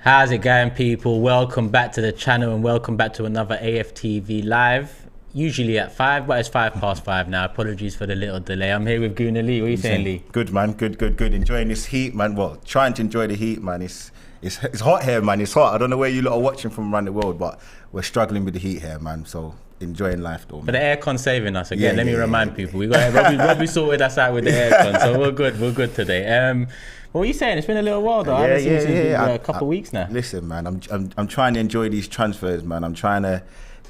How's it going, people? Welcome back to the channel and welcome back to another AFTV live. Usually at 5, but it's 5:05 now. Apologies for the little delay. I'm here with Gooner Lee. What are you saying, Lee? Good, man. Good. Enjoying this heat, man. Well, trying to enjoy the heat, man. It's hot here, man. It's hot. I don't know where you lot are watching from around the world, but we're struggling with the heat here, man. So enjoying life, though. Man. But the aircon saving us again. Let me remind people. We got Robbie sorted us out with the aircon, so we're good. We're good today. What are you saying? It's been a little while though. I haven't seen you since a couple of weeks now. Listen, man, I'm trying to enjoy these transfers, man. I'm trying to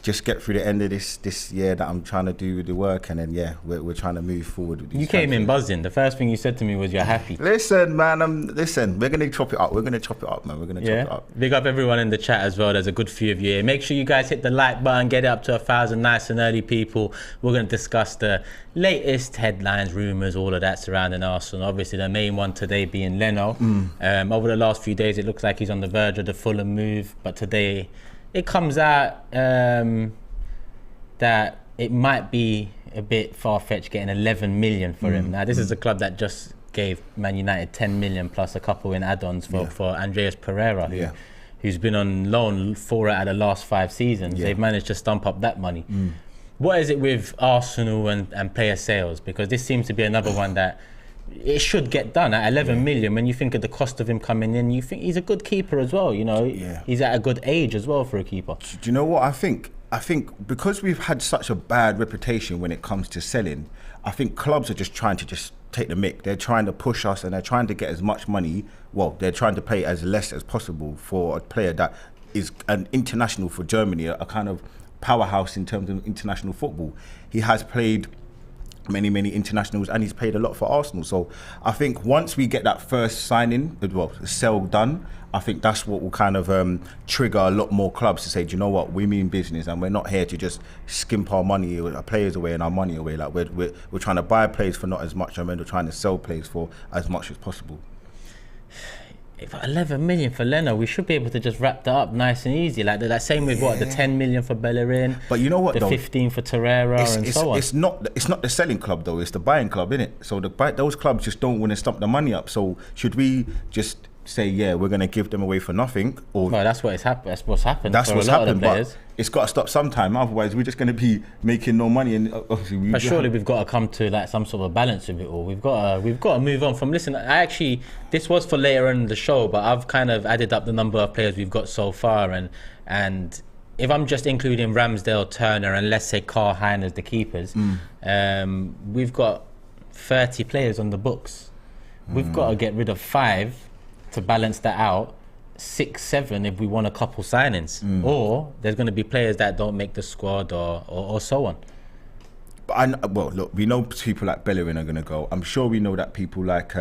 just get through the end of this year that I'm trying to do with the work, and then we're trying to move forward with these. You came in buzzing. The first thing you said to me was you're happy. Listen, man, listen, we're gonna chop it up. We're gonna chop it up, man. We're gonna chop it up. Big up everyone in the chat as well. There's a good few of you here. Make sure you guys hit the like button, get it up to 1,000 nice and early, people. We're gonna discuss the latest headlines, rumours, all of that surrounding Arsenal. Obviously, the main one today being Leno. Over the last few days, it looks like he's on the verge of the Fulham move, but today it comes out that it might be a bit far-fetched getting 11 million for him. Now, this is a club that just gave Man United 10 million plus a couple in add-ons for Andreas Pereira, who's been on loan 4 out of the last 5 seasons. They've managed to stump up that money. What is it with Arsenal and player sales? Because this seems to be another one that it should get done at 11 million. When you think of the cost of him coming in, you think he's a good keeper as well. You know, he's at a good age as well for a keeper. Do you know what I think? I think because we've had such a bad reputation when it comes to selling, I think clubs are just trying to take the mick. They're trying to push us and they're trying to get as much money. Well, they're trying to pay as less as possible for a player that is an international for Germany, a kind of powerhouse in terms of international football. He has played many internationals and he's paid a lot for Arsenal. So I think once we get that first signing, well, sell done, I think that's what will kind of trigger a lot more clubs to say, do you know what, we mean business and we're not here to just skimp our money, our players away and our money away. Like we're trying to buy players for not as much and we're trying to sell players for as much as possible. If 11 million for Leno, we should be able to just wrap that up nice and easy. Like that same with what, the 10 million for Bellerin, but you know what, the 15 for Torreira and so on. It's not the selling club though, it's the buying club, innit? So those clubs just don't want to stump the money up. So should we just say, we're going to give them away for nothing? Or no, that's what's happened. That's what's happened. That's what's happened. But it's got to stop sometime. Otherwise, we're just going to be making no money. And obviously, but surely we've got to come to like some sort of balance with it all. We've got to move on from. Listen, this was for later in the show, but I've kind of added up the number of players we've got so far, and if I'm just including Ramsdale, Turner, and let's say Carl Hein as the keepers, we've got 30 players on the books. We've got to get rid of 5 to balance that out, 6, 7 if we want a couple signings, or there's going to be players that don't make the squad or so on. But well, look, we know people like Bellerin are going to go. I'm sure we know that people like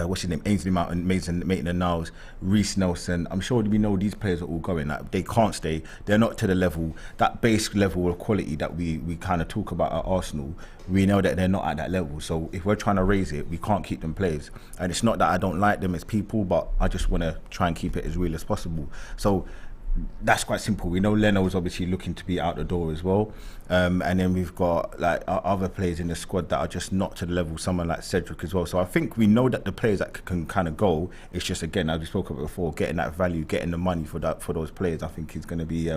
what's his name, Ainsley Maitland-Niles, Reece Nelson. I'm sure we know these players are all going. Like, they can't stay. They're not to the level, that base level of quality that we kind of talk about at Arsenal. We know that they're not at that level. So if we're trying to raise it, we can't keep them players. And it's not that I don't like them as people, but I just want to try and keep it as real as possible. So that's quite simple. We know Leno's obviously looking to be out the door as well, and then we've got like other players in the squad that are just not to the level. Someone like Cedric as well. So I think we know that the players that can kind of go. It's just, again, as we spoke about before, getting that value, getting the money for those players. I think is going to be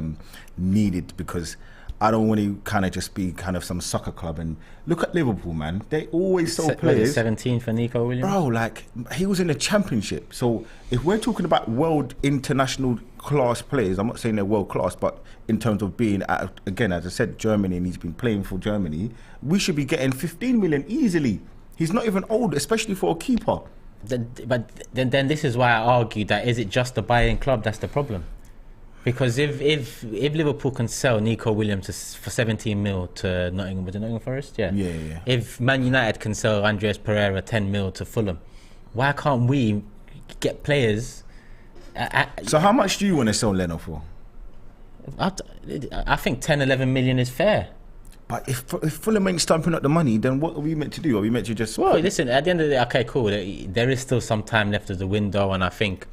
needed, because I don't want to kind of just be kind of some soccer club. And look at Liverpool, man. They always sell players. 17 for Nico Williams? Bro, like, he was in the Championship. So if we're talking about world international class players, I'm not saying they're world class, but in terms of being at, again, as I said, Germany, and he's been playing for Germany, we should be getting 15 million easily. He's not even old, especially for a keeper. But then this is why I argue that, is it just the buying club that's the problem? Because if Liverpool can sell Nico Williams for 17 mil to Nottingham Forest, if Man United can sell Andreas Pereira 10 mil to Fulham, why can't we get players? So how much do you want to sell Leno for? I think 10, 11 million is fair. But if Fulham ain't stumping up the money, then what are we meant to do? Are we meant to just... Well, listen, at the end of the day, okay, cool. There is still some time left of the window, and I think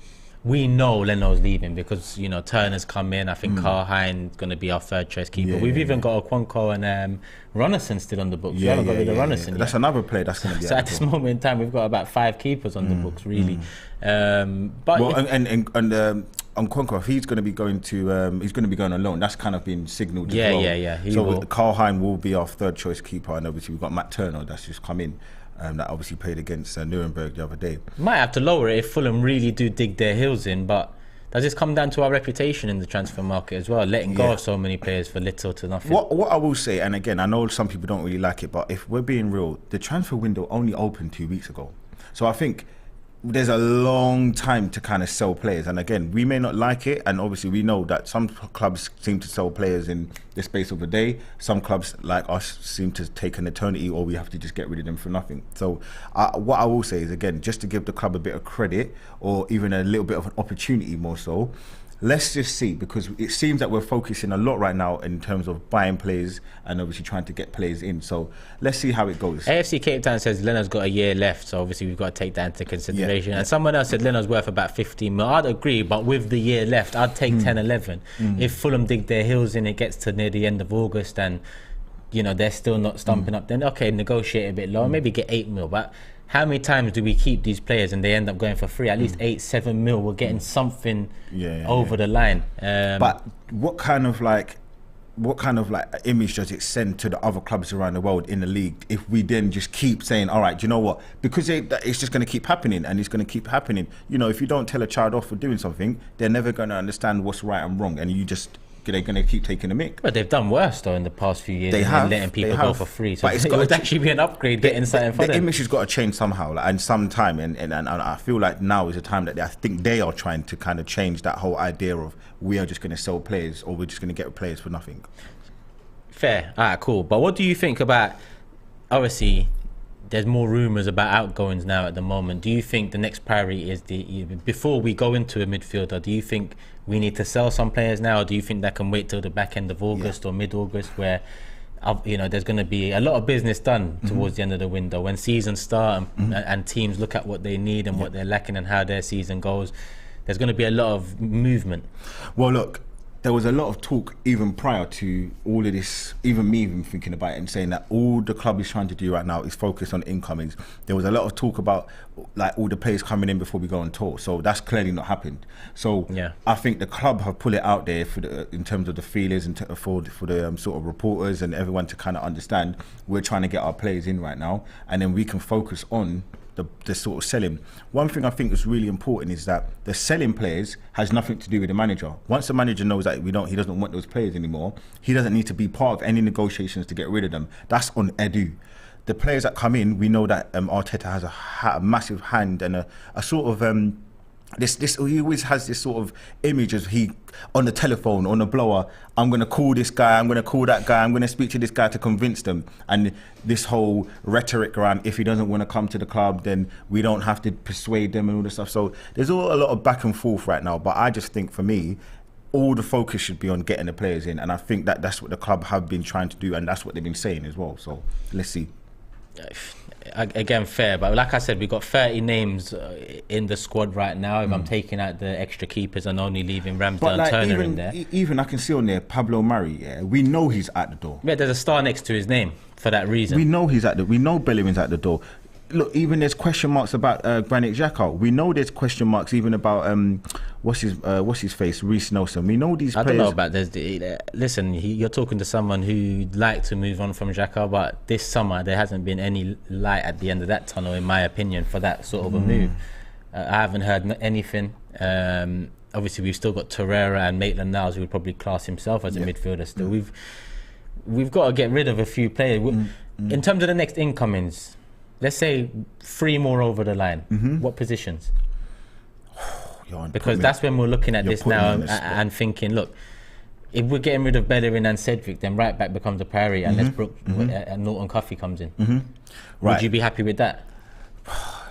we know Leno's leaving because, you know, Turner's come in. I think Carhine's going to be our third choice keeper. We've even got Okonkwo and Ronison still on the books. We haven't got rid of Ronison yet. That's another player that's going to be so at this moment in time, we've got about 5 keepers on the books, really. But well, and Okonkwo, if he's going to be going to, he's going to be going on loan. That's kind of been signalled as well. So Carhine will be our third choice keeper, and obviously we've got Matt Turner that's just come in. That obviously played against Nuremberg the other day. Might have to lower it if Fulham really do dig their heels in, but does this come down to our reputation in the transfer market as well, letting go of so many players for little to nothing? What I will say, and again, I know some people don't really like it, but if we're being real, the transfer window only opened 2 weeks ago. So I think there's a long time to kind of sell players, and again, we may not like it, and obviously we know that some clubs seem to sell players in the space of a day. Some clubs like us seem to take an eternity, or we have to just get rid of them for nothing. So what I will say is, again, just to give the club a bit of credit, or even a little bit of an opportunity more so, let's just see, because it seems that we're focusing a lot right now in terms of buying players and obviously trying to get players in. So let's see how it goes. AFC Cape Town says Leno's got a year left, so obviously we've got to take that into consideration. And someone else said Leno's worth about 15 mil. I'd agree, but with the year left, I'd take 10, 11. If Fulham dig their heels in, it gets to near the end of August and, you know, they're still not stumping up, then okay, negotiate a bit lower, maybe get 8 mil. But how many times do we keep these players and they end up going for free? At least 8, 7 mil. We're getting something over the line. But what kind of image does it send to the other clubs around the world in the league if we then just keep saying, all right, do you know what? Because it's just going to keep happening, and it's going to keep happening. You know, if you don't tell a child off for doing something, they're never going to understand what's right and wrong, and they're going to keep taking a mick. But they've done worse though in the past few years. They have letting people go for free. So but it would actually be an upgrade getting something for them. The image has got to change somehow, and some time, and I feel like now is a time that I think they are trying to kind of change that whole idea of we are just going to sell players, or we're just going to get players for nothing. Fair. All right, cool. But what do you think about, obviously, there's more rumours about outgoings now at the moment. Do you think the next priority is before we go into a midfielder, do you think we need to sell some players now, or do you think that can wait till the back end of August or mid-August, where you know, there's going to be a lot of business done towards the end of the window when seasons start and teams look at what they need and what they're lacking and how their season goes? There's going to be a lot of movement. Well, look, there was a lot of talk even prior to all of this, even me even thinking about it and saying that all the club is trying to do right now is focus on incomings. There was a lot of talk about like all the players coming in before we go on tour, so that's clearly not happened. So I think the club have put it out there for in terms of the feelers and for the sort of reporters and everyone to kind of understand we're trying to get our players in right now, and then we can focus on the sort of selling. One thing I think is really important is that the selling players has nothing to do with the manager. Once the manager knows that he doesn't want those players anymore, he doesn't need to be part of any negotiations to get rid of them. That's on Edu. The players that come in, we know that Arteta has a massive hand and a sort of he always has this sort of image as he on the telephone, on the blower, I'm going to call this guy, I'm going to call that guy, I'm going to speak to this guy to convince them. And this whole rhetoric around if he doesn't want to come to the club, then we don't have to persuade them and all this stuff. So there's a lot of back and forth right now. But I just think for me, all the focus should be on getting the players in. And I think that that's what the club have been trying to do, and that's what they've been saying as well. So let's see. Again, fair, but like I said, we've got 30 names in the squad right now. If I'm taking out the extra keepers and only leaving Ramsdale and Turner in there, even I can see on there Pablo Mari. Yeah, we know he's at the door. Yeah, there's a star next to his name for that reason. We know he's we know Bellerin's at the door. Look, even there's question marks about Granit Xhaka. We know there's question marks even about what's his face, Reece Nelson. We know these players. I don't know about this. Listen, you're talking to someone who'd like to move on from Xhaka, but this summer there hasn't been any light at the end of that tunnel, in my opinion, for that sort of a move. I haven't heard anything. Obviously, we've still got Torreira and Maitland-Niles, who would probably class himself as a midfielder still. We've got to get rid of a few players. In terms of the next incomings, let's say 3 more over the line. What positions? Because that's when we're looking at this now and thinking, look, if we're getting rid of Bellerin and Cedric, then right back becomes a priority unless Norton Cuffy comes in. Would you be happy with that?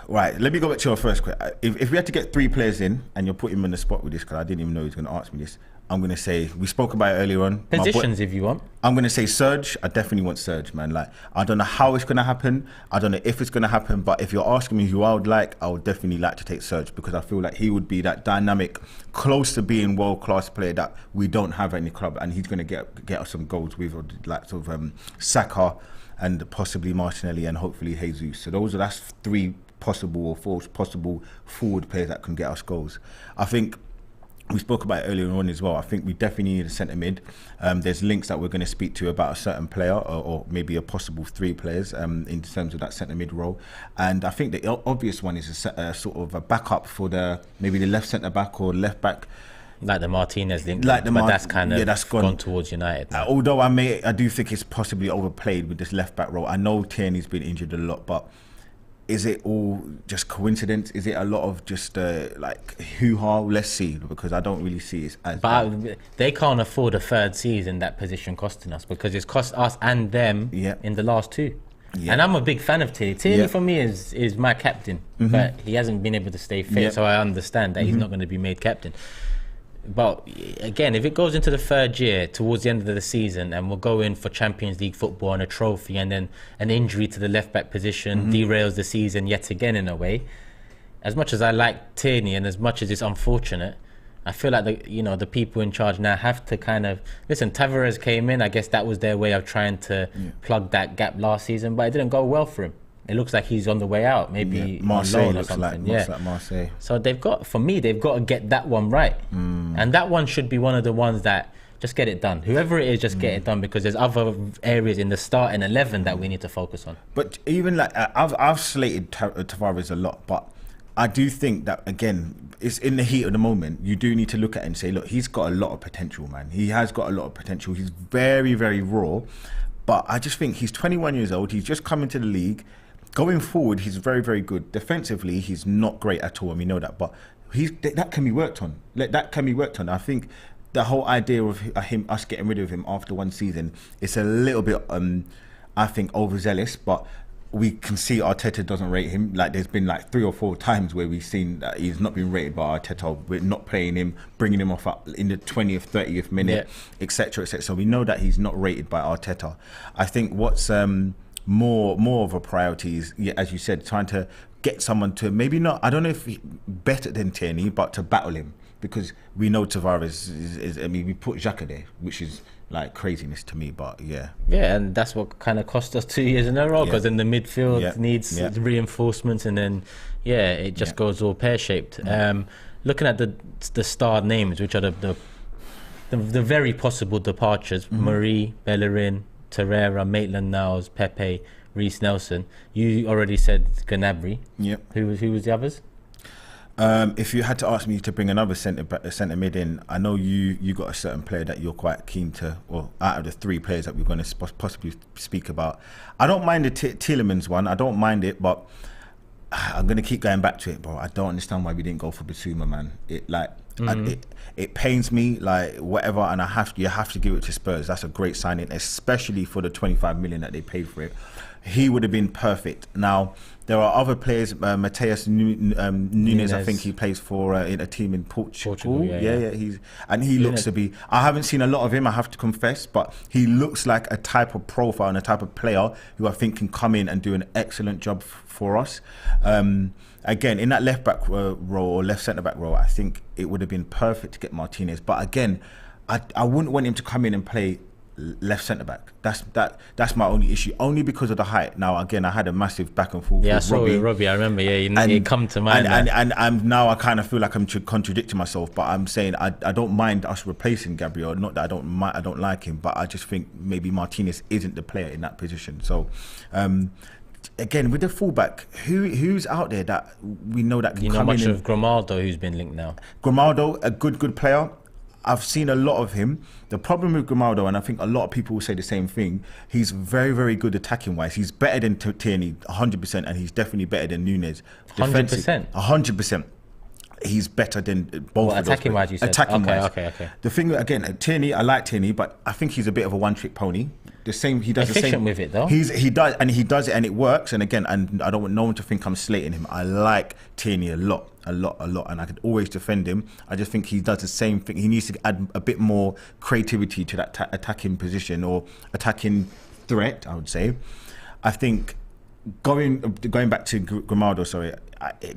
Right, let me go back to your first question. If we had to get 3 players in, and you're putting him on the spot with this, because I didn't even know he was going to ask me this, I'm going to say, we spoke about it earlier on. Positions if you want. I'm going to say Serge. I definitely want Serge, man. Like, I don't know how it's going to happen. I don't know if it's going to happen. But if you're asking me who I would definitely like to take Serge, because I feel like he would be that dynamic, close to being world-class player that we don't have in the club. And he's going to get us some goals with like sort of Saka and possibly Martinelli and hopefully Jesus. So that's 3 possible or 4 possible forward players that can get us goals. I think we spoke about it earlier on as well. I think we definitely need a centre mid. There's links that we're going to speak to about a certain player or maybe a possible 3 players in terms of that centre mid role. And I think the obvious one is a sort of a backup for maybe the left centre back or left back. Like the Martinez link, but that's kind of that's gone towards United. Although I do think it's possibly overplayed with this left back role. I know Tierney's been injured a lot, but is it all just coincidence? Is it a lot of just like hoo-ha? Let's see, because I don't really see it as But they can't afford a 3rd season that position costing us, because it's cost us and them in the last 2. Yeah. And I'm a big fan of Tierney. Tierney for me is my captain, but he hasn't been able to stay fit, so I understand that he's not going to be made captain. But again, if it goes into the 3rd year towards the end of the season and we'll go in for Champions League football and a trophy, and then an injury to the left back position derails the season yet again in a way, as much as I like Tierney and as much as it's unfortunate, I feel like the people in charge now have to kind of listen. Tavares came in, I guess that was their way of trying to plug that gap last season, but it didn't go well for him. It looks like he's on the way out, maybe Marseille on loan or looks something. like Marseille. So they've got to get that one right, and that one should be one of the ones that just get it done. Whoever it is, just get it done, because there's other areas in the starting 11 that we need to focus on. But even like I've slated Tavares a lot, but I do think that, again, it's in the heat of the moment. You do need to look at it and say, look, he's got a lot of potential, man. He has got a lot of potential. He's very, very raw, but I just think he's 21 years old. He's just come into the league. Going forward, he's very, very good. Defensively, he's not great at all, and we know that. But that can be worked on. That can be worked on. I think the whole idea of us getting rid of him after 1 season is a little bit, I think, overzealous. But we can see Arteta doesn't rate him. Like, there's been like 3 or 4 times where we've seen that he's not been rated by Arteta. We're not playing him, bringing him off in the 20th, 30th minute, etc., etc. So we know that he's not rated by Arteta. I think what's more of a priority is, as you said, trying to get someone to maybe not, I don't know if better than Tierney, but to battle him, because we know Tavares is I mean, we put Xhaka there, which is like craziness to me, but yeah, and that's what kind of cost us 2 years in a row, because then the midfield needs reinforcements, and then it just goes all pear-shaped. Looking at the star names, which are the very possible departures: Marie, Bellerin, Torreira, Maitland-Niles, Pepe, Reece Nelson. You already said Gnabry. Yep. Who was the others? If you had to ask me to bring another centre mid in, I know you got a certain player that you're quite keen to, or out of the 3 players that we're going to possibly speak about. I don't mind the Tielemans one. I don't mind it, but I'm going to keep going back to it, bro. I don't understand why we didn't go for Bissouma, man. It pains me, like, whatever, and you have to give it to Spurs. That's a great signing, especially for the 25 million that they paid for it. He would have been perfect. Now, there are other players, Mateus Nunes, I think he plays for in a team in Portugal. He looks to be, I haven't seen a lot of him, I have to confess, but he looks like a type of profile and a type of player who I think can come in and do an excellent job for us. Again, in that left back role or left centre back role, I think it would have been perfect to get Martinez. But again, I wouldn't want him to come in and play left centre back. That's my only issue, only because of the height. Now, again, I had a massive back and forth. Yeah, I saw Robbie. I remember. Yeah, it come to mind. And now I kind of feel like I'm contradicting myself. But I'm saying I don't mind us replacing Gabriel. Not that I don't like him, but I just think maybe Martinez isn't the player in that position. So. Again, with the fullback, who's out there that we know that can come in? You know much of Grimaldo, who's been linked now. Grimaldo, a good player. I've seen a lot of him. The problem with Grimaldo, and I think a lot of people will say the same thing, he's very, very good attacking wise. He's better than Tierney, 100%, and he's definitely better than Nunes. 100%? 100%. he's better than both of those attacking players. wise, you said. Attacking wise. Okay. The thing again, Tierney, I like Tierney, but I think he's a bit of a one-trick pony. The same, he does Efficient the same with it though. He does it, and it works. And again, and I don't want no one to think I'm slating him. I like Tierney a lot, and I could always defend him. I just think he does the same thing. He needs to add a bit more creativity to that attacking position or attacking threat, I would say. I think going back to Grimaldo, sorry,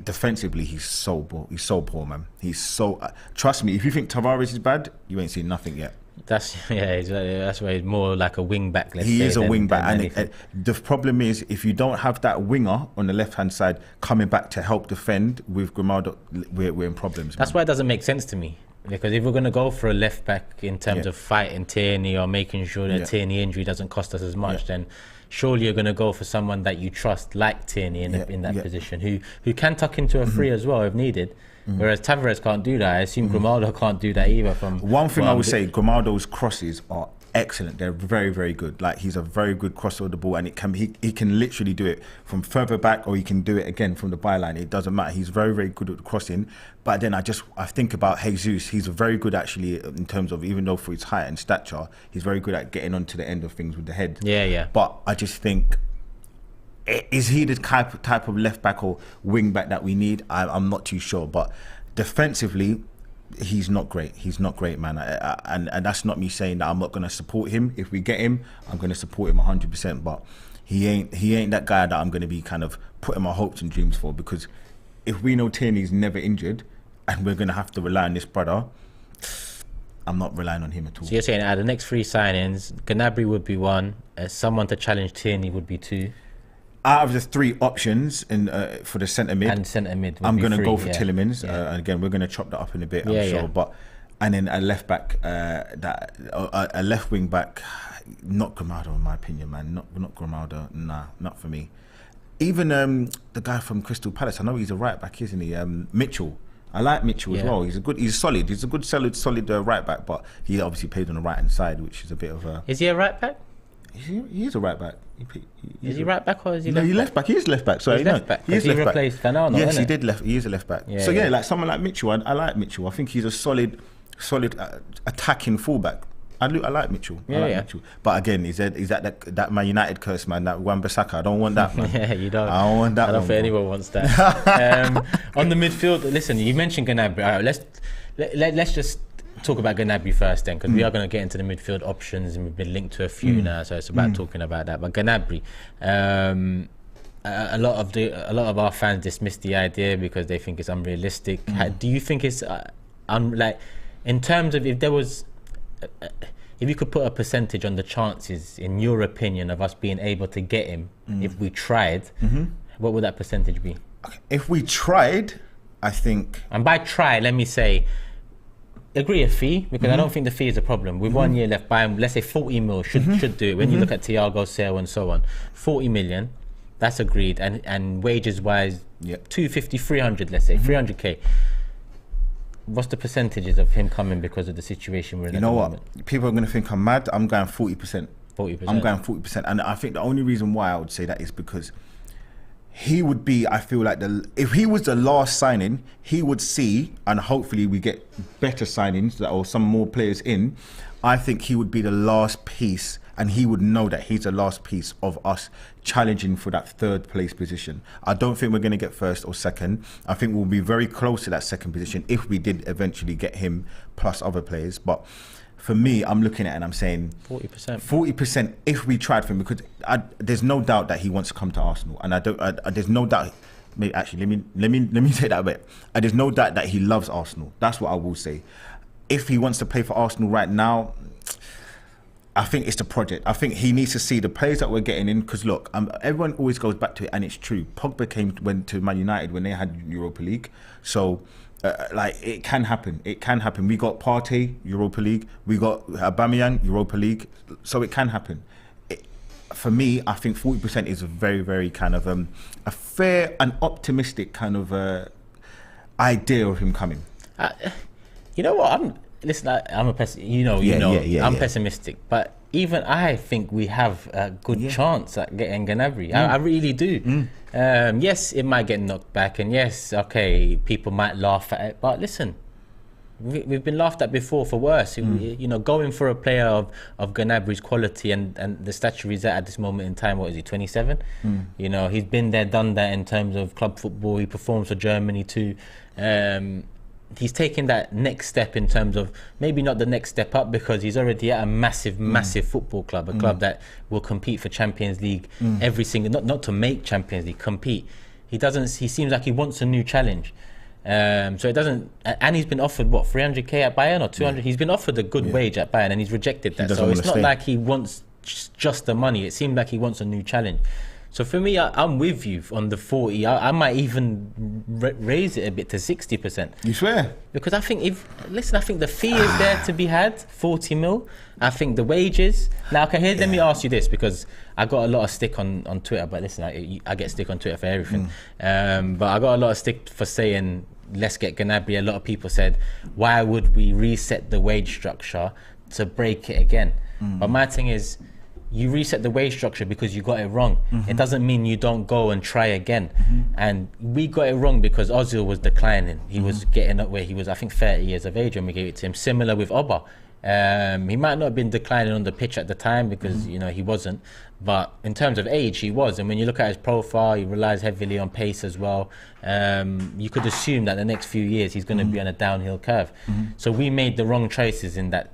defensively he's so poor, man. He's so trust me, if you think Tavares is bad, you ain't seen nothing yet. That's why he's more like a wing back. He is a wing back, and the problem is if you don't have that winger on the left hand side coming back to help defend with Grimaldo, we're in problems. That's why it doesn't make sense to me. Because if we're going to go for a left back in terms of fighting Tierney or making sure that Tierney injury doesn't cost us as much, then surely you're going to go for someone that you trust, like Tierney in that position, who can tuck into a free as well if needed. Whereas Tavares can't do that. I assume Grimaldo can't do that either. One thing I would say, Grimaldo's crosses are excellent. They're very, very good. Like, he's a very good crosser of the ball, and he can literally do it from further back, or he can do it again from the byline. It doesn't matter. He's very, very good at the crossing. But then I think about Jesus. He's very good actually in terms of, even though for his height and stature, he's very good at getting onto the end of things with the head. Yeah. But I just think, is he the type of left back or wing back that we need? I'm not too sure. But defensively, he's not great. He's not great, man. And that's not me saying that I'm not going to support him. If we get him, I'm going to support him 100%. But he ain't that guy that I'm going to be kind of putting my hopes and dreams for. Because if we know Tierney's never injured and we're going to have to rely on this brother, I'm not relying on him at all. So you're saying out of the next 3 signings, Gnabry would be 1, someone to challenge Tierney would be 2. Out of the 3 options for the centre mid, I'm going to go for Tielemans. And again, we're going to chop that up in a bit, I'm sure. But and then a left back, a left wing back, not Grimaldo in my opinion, man. Not Grimaldo. Nah, not for me. Even the guy from Crystal Palace, I know he's a right back, isn't he? Mitchell. I like Mitchell as well. He's solid. He's a good, solid right back. But he obviously played on the right hand side, which is a bit of a. Is he a right back? He is a right back. Is he right back or is he left back? He's left back. He is left back. Sorry, he's left back. He replaced Fernando. Yes, he did left. He is a left back. Like someone like Mitchell. I like Mitchell. I think he's a solid attacking fullback. I like Mitchell. Mitchell. But again, is that Man United curse, man? That Wan-Bissaka. I don't want that, man. You don't. I don't want that. I don't think anyone wants that. On the midfield, listen. You mentioned Gnabry. All right, let's just talk about Gnabry first, then, because we are going to get into the midfield options, and we've been linked to a few now, so it's about talking about that. But Gnabry, a lot of our fans dismiss the idea because they think it's unrealistic. Do you think it's like, in terms of, if you could put a percentage on the chances, in your opinion, of us being able to get him if we tried, what would that percentage be? If we tried, I think, and by try, let me say, agree a fee, because I don't think the fee is a problem. With 1 year left, by let's say 40 mil should do it. When you look at Thiago's sale and so on, 40 million, that's agreed. And wages wise, 250, 300, let's say 300k. What's the percentages of him coming because of the situation we're in? You know what? People are going to think I'm mad. I'm going 40%. 40%. I'm going 40%, and I think the only reason why I would say that is because he would be, I feel like, if he was the last signing, he would see, and hopefully we get better signings or some more players in. I think he would be the last piece, and he would know that he's the last piece of us challenging for that 3rd place position. I don't think we're going to get 1st or 2nd. I think we'll be very close to that 2nd position if we did eventually get him plus other players. But for me, I'm looking at it and I'm saying 40%. 40% if we tried for him, because there's no doubt that he wants to come to Arsenal, and there's no doubt. Maybe actually, let me take that a bit. There's no doubt that he loves Arsenal. That's what I will say. If he wants to play for Arsenal right now, I think it's the project. I think he needs to see the players that we're getting in. Because look, everyone always goes back to it, and it's true. Pogba went to Man United when they had Europa League, so. Like, it can happen. It can happen. We got Partey, Europa League. We got Aubameyang, Europa League. So it can happen. For me, I think 40% is a very, very kind of a fair and optimistic kind of idea of him coming. You know what? I'm a pessimist. I'm pessimistic, but even I think we have a good chance at getting Gnabry. I really do. Yes, it might get knocked back, and yes, okay, people might laugh at it, but listen, we've been laughed at before for worse. You know, going for a player of Gnabry's quality and the stature he's at this moment in time, what is he, 27? You know, he's been there, done that in terms of club football. He performs for Germany too. He's taken that next step in terms of maybe not the next step up, because he's already at a massive football club, a club that will compete for Champions League every single, not to make Champions League, compete. He seems like he wants a new challenge. So it doesn't, and he's been offered what, 300k at Bayern or 200? He's been offered a good wage at Bayern and he's rejected that. So it's not like he wants just the money. It seems like he wants a new challenge. So for me, I'm with you on the 40. I might even raise it a bit to 60%. You swear? Because I think I think the fee is there to be had, 40 mil. I think the wages. Now, okay, let me ask you this, because I got a lot of stick on Twitter, but listen, I get stick on Twitter for everything. But I got a lot of stick for saying, let's get Gnabry. A lot of people said, why would we reset the wage structure to break it again? But my thing is, you reset the wage structure because you got it wrong. It doesn't mean you don't go and try again. And we got it wrong because Ozil was declining. He was getting up where he was, I think, 30 years of age when we gave it to him. Similar with Oba. He might not have been declining on the pitch at the time because you know he wasn't, but in terms of age he was. And when you look at his profile, he relies heavily on pace as well. You could assume that the next few years he's going to be on a downhill curve. So we made the wrong choices in that.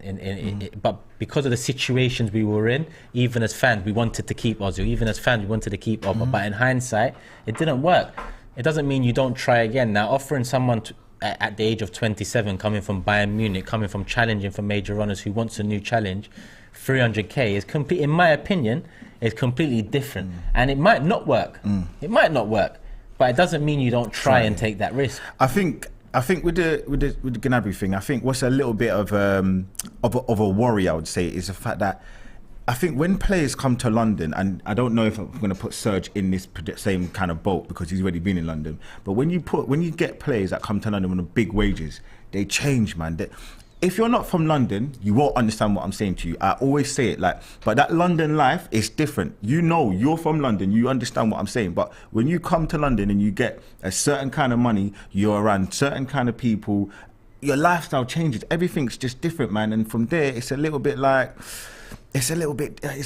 But because of the situations we were in, even as fans, we wanted to keep Ozil. Even as fans, we wanted to keep Oba. But in hindsight, it didn't work. It doesn't mean you don't try again. Now, offering someone at the age of 27, coming from Bayern Munich, coming from challenging for major runners, who wants a new challenge, 300k is complete, in my opinion, is completely different. And it might not work. It might not work, but it doesn't mean you don't try and take that risk. I think with the Gnabry thing, I think what's a little bit of a worry, I would say, is the fact that I think when players come to London, and I don't know if I'm going to put Serge in this same kind of boat because he's already been in London, but when you get players that come to London on big wages, they change, man. If you're not from London, you won't understand what I'm saying to you. I always say it but that London life is different. You know, you're from London, you understand what I'm saying. But when you come to London and you get a certain kind of money, you're around certain kind of people, your lifestyle changes. Everything's just different, man. And from there, it's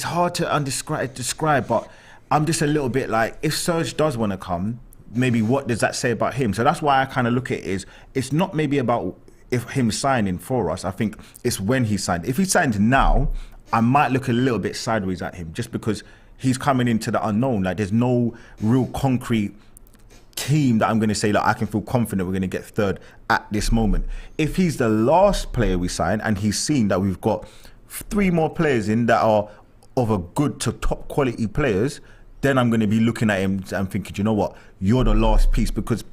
hard to describe, but I'm just a little bit like, if Serge does want to come, maybe what does that say about him? So that's why I kind of look at it it's not maybe about if him signing for us. I think it's when he signed. If he signed now, I might look a little bit sideways at him just because he's coming into the unknown. Like, there's no real concrete team that I'm going to say, like, I can feel confident we're going to get third at this moment. If he's the last player we sign and he's seen that we've got 3 more players in that are of a good to top quality players, then I'm going to be looking at him and thinking, you know what, you're the last piece. Because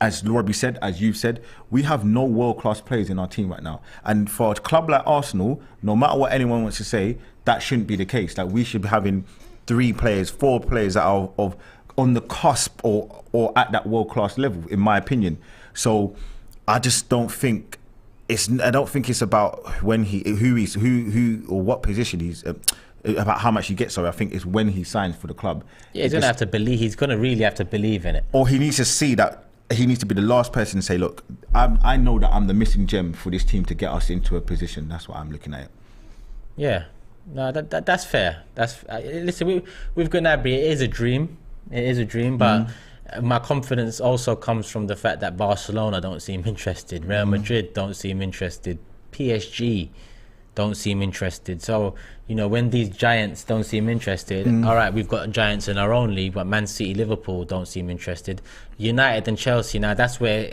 as Robbie said, as you've said, we have no world-class players in our team right now. And for a club like Arsenal, no matter what anyone wants to say, that shouldn't be the case. Like, we should be having 3 players, 4 players that are on the cusp or at that world-class level, in my opinion. So I just don't think I don't think it's about who or what position he's about how much he gets. So I think it's when he signs for the club. Yeah, he's gonna really have to believe in it. Or he needs to see that he needs to be the last person to say, look, I know that I'm the missing gem for this team to get us into a position. That's what I'm looking at. Yeah, no, that's fair. Listen, with Gnabry, it is a dream. It is a dream, but my confidence also comes from the fact that Barcelona don't seem interested, Real Madrid don't seem interested, PSG don't seem interested. So, you know, when these giants don't seem interested, all right, we've got giants in our own league, but Man City, Liverpool don't seem interested. United and Chelsea, now that's where,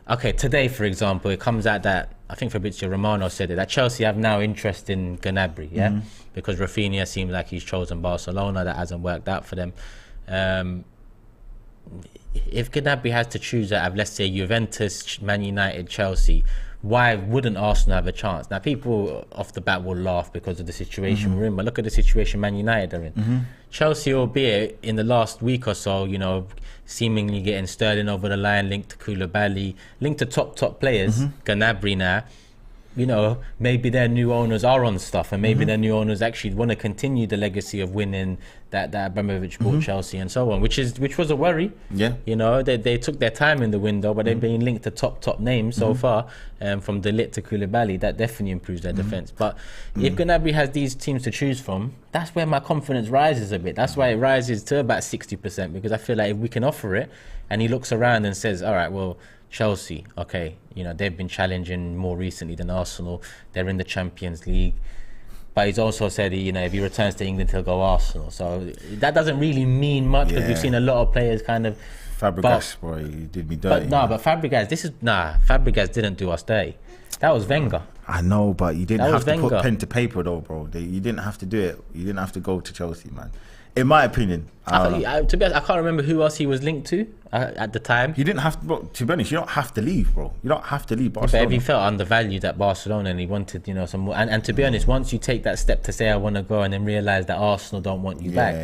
okay, today, for example, it comes out that, I think Fabrizio Romano said it, that Chelsea have now interest in Gnabry, yeah? Because Rafinha seems like he's chosen Barcelona, that hasn't worked out for them. If Gnabry has to choose out of, let's say, Juventus, Man United, Chelsea, why wouldn't Arsenal have a chance? Now, people off the bat will laugh because of the situation we're in, but look at the situation Man United are in. Chelsea, albeit in the last week or so, you know, seemingly getting Sterling over the line, linked to Koulibaly, linked to top players, Gnabry now. you know, maybe their new owners are on stuff, and maybe their new owners actually want to continue the legacy of winning that Abramovich bought Chelsea and so on, which was a worry. Yeah. You know, they took their time in the window, but they've been linked to top names so far, from De Ligt to Koulibaly. That definitely improves their defense. But if Gnabry has these teams to choose from, that's where my confidence rises a bit. That's why it rises to about 60%, because I feel like if we can offer it, and he looks around and says, all right, well, Chelsea, okay, you know, they've been challenging more recently than Arsenal. They're in the Champions League. But he's also said, you know, if he returns to England, he'll go Arsenal. So that doesn't really mean much, because we've seen a lot of players kind of... Fabregas, boy, he did me dirty. But Fabregas, Fabregas didn't do us dirty. That was Wenger. I know, but you didn't have to Wenger. put pen to paper though, bro. You didn't have to do it. You didn't have to go to Chelsea, man. In my opinion, To be honest, I can't remember who else he was linked to at the time. you didn't have to. Bro, to be honest, you don't have to leave, bro. You don't have to leave But Barcelona. if he felt undervalued at Barcelona and he wanted, you know, some more, and to be honest, once you take that step to say I want to go, and then realise that Arsenal don't want you back,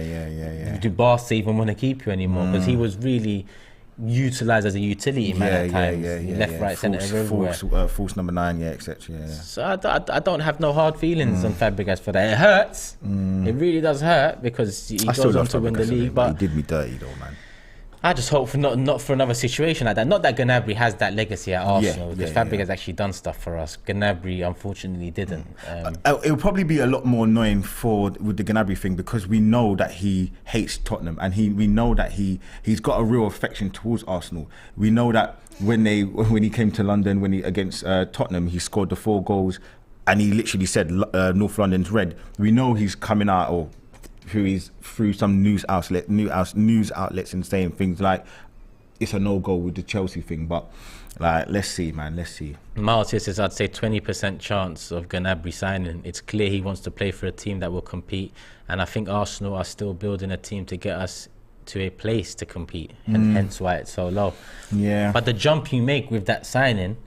do Barca even want to keep you anymore? Because he was really utilised as a utility man at times, left, right, centre, everywhere. False number 9, etc. Yeah. So I don't have no hard feelings on Fabregas for that. It hurts. It really does hurt, because he goes on to win the league. But he did me dirty though, man. I just hope for not for another situation like that. Not that Gnabry has that legacy at Arsenal, because Fabregas actually done stuff for us. Gnabry unfortunately didn't. It will probably be a lot more annoying with the Gnabry thing, because we know that he hates Tottenham, and we know that he's got a real affection towards Arsenal. We know that when he came to London, against Tottenham, he scored the 4 goals, and he literally said North London's red. We know he's coming out, or through some news outlets and saying things like it's a no-go with the Chelsea thing. But like, let's see, man, let's see. Miles here says, I'd say 20% chance of Gnabry signing. It's clear he wants to play for a team that will compete, and I think Arsenal are still building a team to get us to a place to compete, and hence why it's so low. Yeah. But the jump you make with that signing,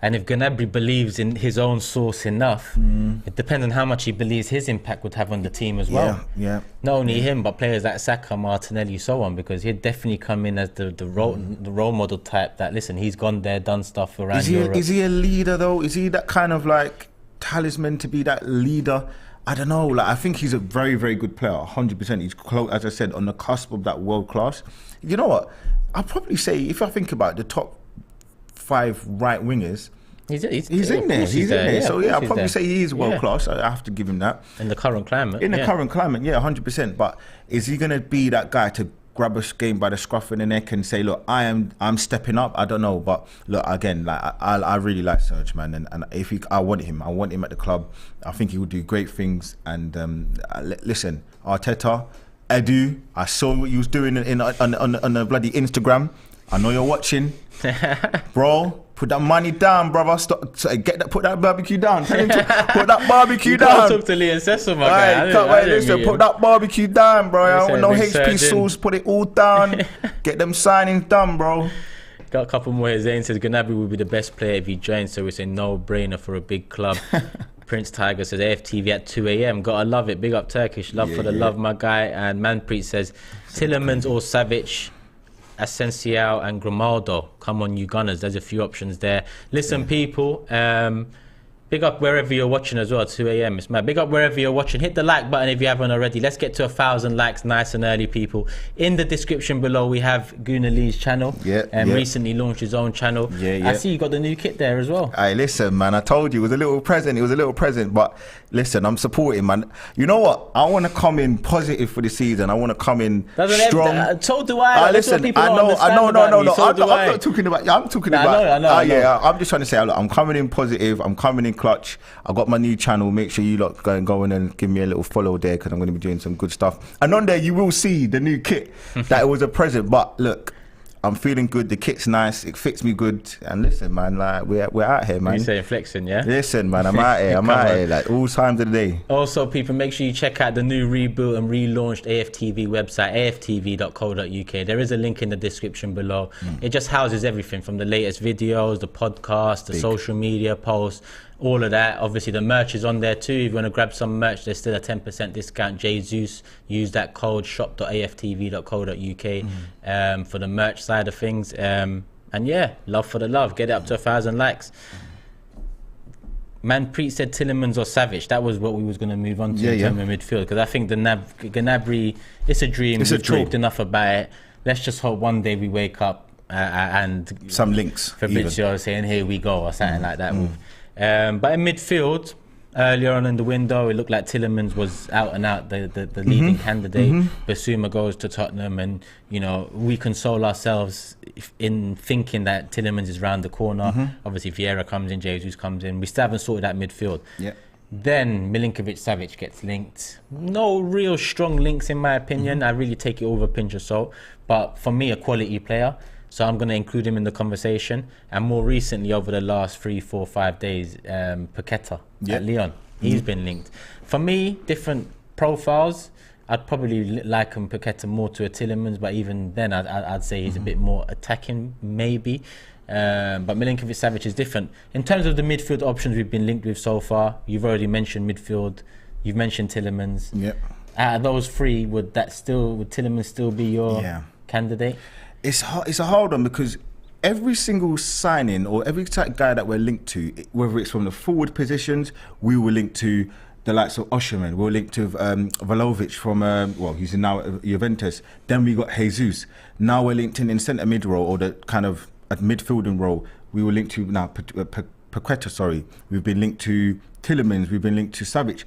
and if Gnabry believes in his own source enough, it depends on how much he believes his impact would have on the team as well. Yeah. Not only him, but players like Saka, Martinelli, so on, because he'd definitely come in as the role model type that, listen, he's gone there, done stuff around Europe. Is he a leader though? Is he that kind of like talisman to be that leader? I don't know. Like, I think he's a very, very good player, 100%. He's close, as I said, on the cusp of that world class. You know what? I'll probably say, if I think about the top 5 right wingers, he's in there. He's in there. So yeah, I'll probably say he is world class. I have to give him that. In the current climate. In the current climate, yeah, 100%. But is he gonna be that guy to grab a game by the scruff of the neck and say, look, I'm stepping up? I don't know. But look, again, like I really like Serge, man, and if I want him at the club. I think he will do great things. And listen, Arteta, Edu, I saw what you was doing on the bloody Instagram. I know you're watching, bro. Put that money down, brother. Put that barbecue down. Tell him to put that barbecue down. Talk to Lee and Cecil, my guy. Listen, put that barbecue down, bro. I want no HP sauce. Put it all down. Get them signings done, bro. Got a couple more here. Zayn says Gnabry would be the best player if he joins, so it's a no-brainer for a big club. Prince Tiger says AFTV at 2 a.m. Gotta love it. Big up Turkish. Love for the love, my guy. And Manpreet says Tillemans or Savic, Asensio and Grimaldo. Come on, you Gunners. There's a few options there. Listen, people, big up wherever you're watching as well. 2 a.m. It's mad. Big up wherever you're watching. Hit the like button if you haven't already. Let's get to 1,000 likes nice and early, people. In the description below, we have Gooner Lee's channel. Recently launched his own channel. I see you got the new kit there as well. Hey, listen, man. I told you it was a little present. But listen, I'm supporting, man. You know what? I want to come in positive for the season. I want to come in strong. So do I. Listen, I know. I'm not talking about. I'm talking about. I know. I'm just trying to say, look, I'm coming in positive. I'm coming in clutch. I got my new channel. Make sure you lot go in and give me a little follow there, because I'm going to be doing some good stuff. And on there, you will see the new kit. That it was a present. But look, I'm feeling good. The kit's nice. It fits me good. And listen, man, like we're out here, man. You saying flexing, yeah? Listen, man, I'm out here. I'm out here, like all times of the day. Also, people, make sure you check out the new rebuilt and relaunched AFTV website, aftv.co.uk. There is a link in the description below. It just houses everything from the latest videos, the podcast, the social media posts, all of that. Obviously, the merch is on there too. If you want to grab some merch, there's still a 10% discount. Jesus, use that code shop.aftv.co.uk for the merch side of things. And yeah, love for the love. Get it up to 1,000 likes. Manpreet said Tielemans or Savic. That was what we was going to move on to in terms of midfield, because I think the Gnabry, it's a dream. We've talked enough about it. Let's just hope one day we wake up and some links. Fabrizio saying, "Here we go," or something like that. But in midfield, earlier on in the window, it looked like Tielemans was out and out the leading candidate. Basuma goes to Tottenham, and you know, we console ourselves in thinking that Tielemans is round the corner. Obviously, Vieira comes in, Jesus comes in. We still haven't sorted out midfield. Then Milinkovic-Savic gets linked. No real strong links in my opinion. I really take it over a pinch of salt. But for me, a quality player. So I'm going to include him in the conversation. And more recently, over the last 3, 4, 5 days, Paqueta at Lyon. He's been linked. For me, different profiles. I'd probably liken Paqueta more to a Tielemans, but even then, I'd say he's a bit more attacking, maybe. But Milinkovic-Savic is different. In terms of the midfield options we've been linked with so far, you've already mentioned midfield. You've mentioned Tielemans. Out of those three, would Tielemans still be your candidate? It's a hard one, because every single signing or every type guy that we're linked to, whether it's from the forward positions, we were linked to the likes of Osherman. We were linked to Vlahovic from, he's now at Juventus. Then we got Jesus. Now we're linked in centre mid role, or the kind of at midfielding role. We were linked to now Paqueta, sorry. We've been linked to Tielemans. We've been linked to Savic.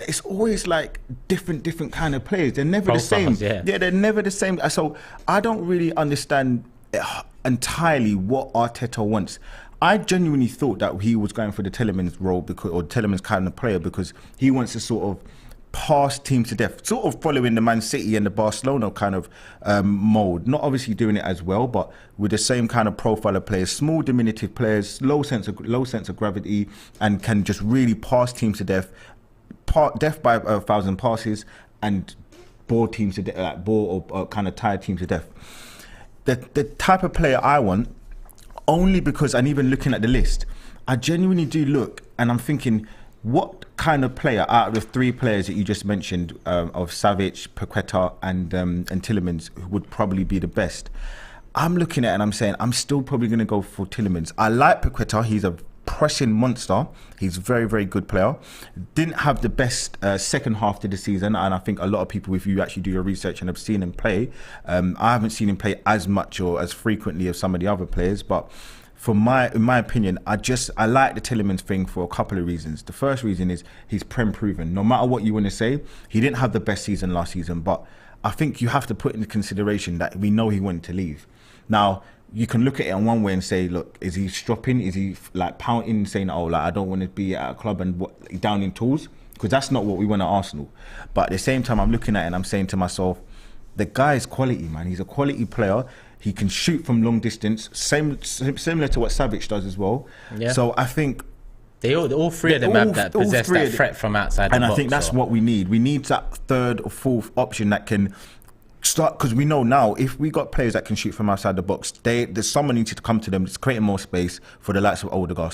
It's always like different kind of players. They're never the same. They're never the same. So I don't really understand entirely what Arteta wants. I genuinely thought that he was going for the Tielemans role, or Tielemans kind of player, because he wants to sort of pass teams to death, sort of following the Man City and the Barcelona kind of mode. Not obviously doing it as well, but with the same kind of profile of players, small diminutive players, low sense of gravity, and can just really pass teams to death. Death by 1,000 passes, and bore teams to death, like bore or kind of tire teams to death. The type of player I want, only because, and even looking at the list, I genuinely do look and I'm thinking, what kind of player out of the three players that you just mentioned, of Savic, Paqueta, and Tielemans, would probably be the best? I'm looking at it and I'm saying I'm still probably going to go for Tielemans. I like Paqueta. He's a pressing monster. He's a very, very good player. Didn't have the best second half to the season, and I think a lot of people, if you actually do your research and have seen him play, I haven't seen him play as much or as frequently as some of the other players, but in my opinion, I like the Tielemans thing for a couple of reasons. The first reason is he's Prem proven. No matter what you want to say, he didn't have the best season last season, but I think you have to put into consideration that we know he wanted to leave. Now, you can look at it in one way and say, look, is he stropping? Is he like pouting, saying, oh, like I don't want to be at a club and down in tools? Because that's not what we want at Arsenal. But at the same time, I'm looking at it and I'm saying to myself, the guy is quality, man. He's a quality player. He can shoot from long distance, similar to what Savic does as well. So I think all three of them possess that threat from outside the box. And I think that's what we need. We need that third or fourth option that can start, because we know now, if we got players that can shoot from outside the box, there's someone needs to come to them, just creating more space for the likes of Odegaard,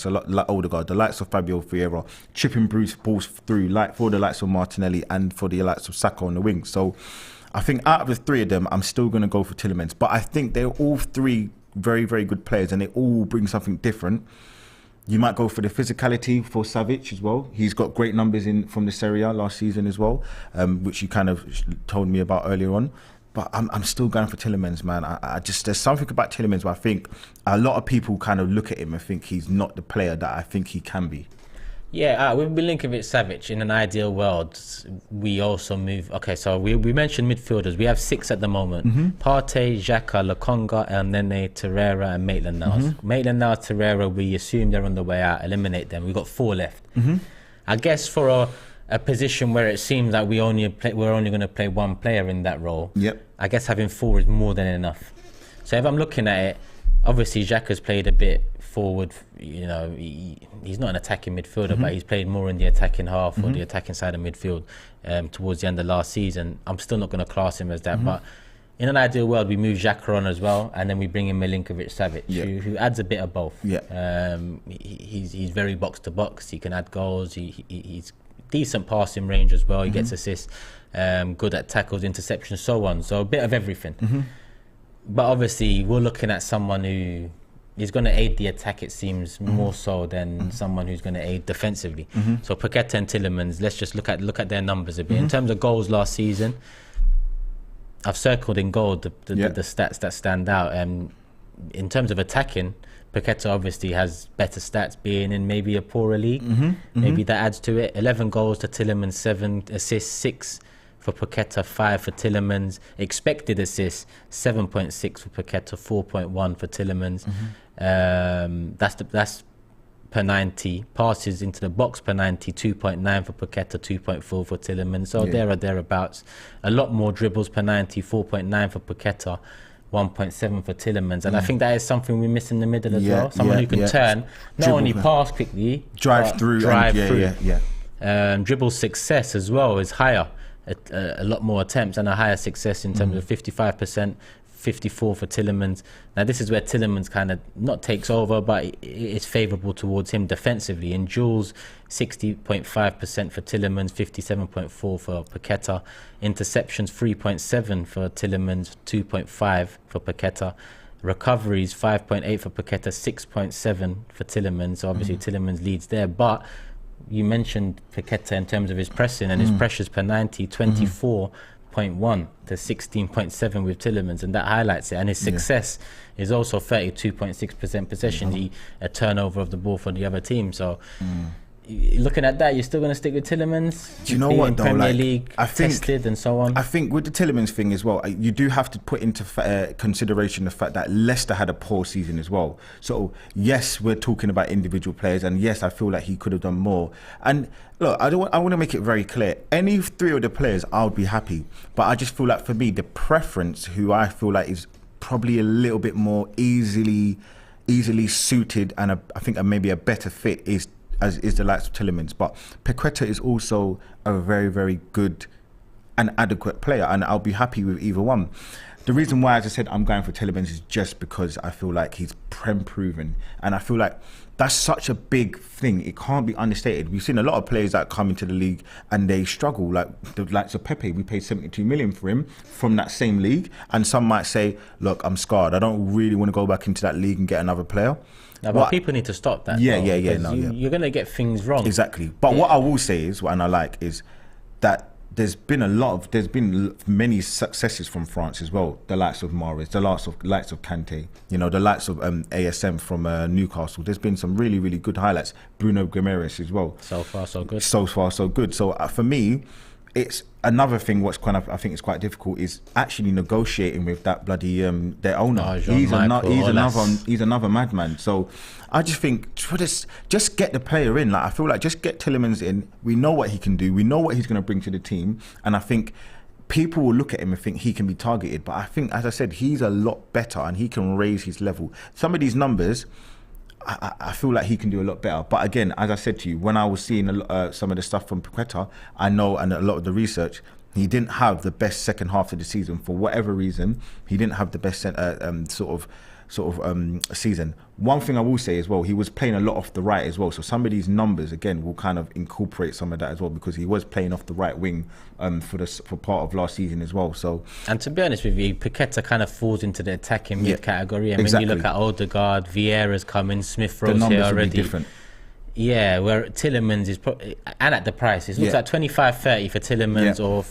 the likes of Fabio Vieira, chipping balls through, like for the likes of Martinelli and for the likes of Saka on the wing. So I think out of the three of them, I'm still going to go for Tielemans. But I think they're all three very, very good players, and they all bring something different. You might go for the physicality for Savic as well. He's got great numbers from the Serie A last season as well, which you kind of told me about earlier on. But I'm still going for Tielemans, man. There's something about Tielemans where I think a lot of people kind of look at him and think he's not the player that I think he can be. Yeah, with Milinkovic-Savic, in an ideal world, we also move. Okay, so we mentioned midfielders. We have 6 at the moment: Partey, Xhaka, Lokonga, El Nene, Torreira, and Maitland-Niles. Maitland-Niles, Torreira, we assume they're on the way out. Eliminate them. We've got 4 left. I guess for a position where it seems like we're only going to play one player in that role. I guess having 4 is more than enough. So if I'm looking at it, obviously Xhaka's played a bit forward. You know, he's not an attacking midfielder, but he's played more in the attacking half or the attacking side of midfield towards the end of last season. I'm still not going to class him as that, but in an ideal world, we move Xhaka on as well, and then we bring in Milinkovic-Savic, who adds a bit of both. He's very box to box. He can add goals. He's decent passing range as well. He gets assists, good at tackles, interceptions, so on. So a bit of everything. But obviously, we're looking at someone who he's going to aid the attack, it seems, more so than someone who's going to aid defensively. So Paqueta and Tielemans, let's just look at their numbers a bit. In terms of goals last season, I've circled in gold the stats that stand out. In terms of attacking, Paqueta obviously has better stats, being in maybe a poorer league. Maybe that adds to it. 11 goals to Tielemans, 7 assists, 6 for Paqueta, 5 for Tielemans. Expected assists, 7.6 for Paqueta, 4.1 for Tielemans. That's per 90. Passes into the box per 90, 2.9 for Paqueta, 2.4 for Tielemans. So there or thereabouts. A lot more dribbles per 90, 4.9 for Paqueta, 1.7 for Tielemans. And I think that is something we miss in the middle as well. Someone who can turn, not only pass quickly, drive through. Dribble success as well is higher. A lot more attempts and a higher success in terms of 55%, 54 for Tielemans. Now this is where Tielemans kind of not takes over, but it's favourable towards him defensively. In duels, 60.5% for Tielemans, 57.4 for Paqueta. Interceptions, 3.7 for Tielemans, 2.5 for Paqueta. Recoveries, 5.8 for Paqueta, 6.7 for Tielemans. So obviously Tielemans leads there, but you mentioned Paqueta in terms of his pressing and his pressures per 90, 24.1 to 16.7 with Tielemans, and that highlights it. And his success is also 32.6% possession, a turnover of the ball for the other team. So looking at that, you're still going to stick with Tielemans? Do you know what though? Premier Like, League, I think, tested and so on. I think with the Tielemans thing as well, you do have to put into consideration the fact that Leicester had a poor season as well. So yes, we're talking about individual players, and yes, I feel like he could have done more. And look, I want to make it very clear. Any three of the players, I would be happy. But I just feel like for me, the preference, who I feel like is probably a little bit more easily suited, and I think maybe a better fit is the likes of Tielemans. But Paqueta is also a very, very good and adequate player, and I'll be happy with either one. The reason why, as I said, I'm going for Tielemans is just because I feel like he's prem-proven, and I feel like that's such a big thing. It can't be understated. We've seen a lot of players that come into the league and they struggle, like the likes of Pepe. We paid 72 million for him from that same league, and some might say, look, I'm scarred. I don't really want to go back into that league and get another player. No, but people need to stop that. You're going to get things wrong. Exactly. But what I will say is, and I like, is that there's been many successes from France as well. The likes of Mahrez, the likes of Kante, the likes of ASM from Newcastle. There's been some really, really good highlights. Bruno Guimaraes as well. So far, so good. So far, so good. So for me, it's another thing. What's kind of, I think, is quite difficult is actually negotiating with that bloody their owner. He's another madman. So I just think just get the player in. Like, I feel like just get Tielemans in. We know what he can do. We know what he's going to bring to the team, and I think people will look at him and think he can be targeted. But I think, as I said, he's a lot better and he can raise his level. Some of these numbers, I feel like he can do a lot better. But again, as I said to you, when I was seeing some of the stuff from Paqueta, I know, and a lot of the research, he didn't have the best second half of the season for whatever reason. He didn't have the best season. One thing I will say as well, he was playing a lot off the right as well. So some of these numbers again will kind of incorporate some of that as well, because he was playing off the right wing for part of last season as well. So, and to be honest with you, Paqueta kind of falls into the attacking mid category. I mean, you look at Odegaard, Vieira's coming, Smith Rowe's here already. Different. Yeah, where Tielemans is and at the price, it looks like 25-30 for Tielemans or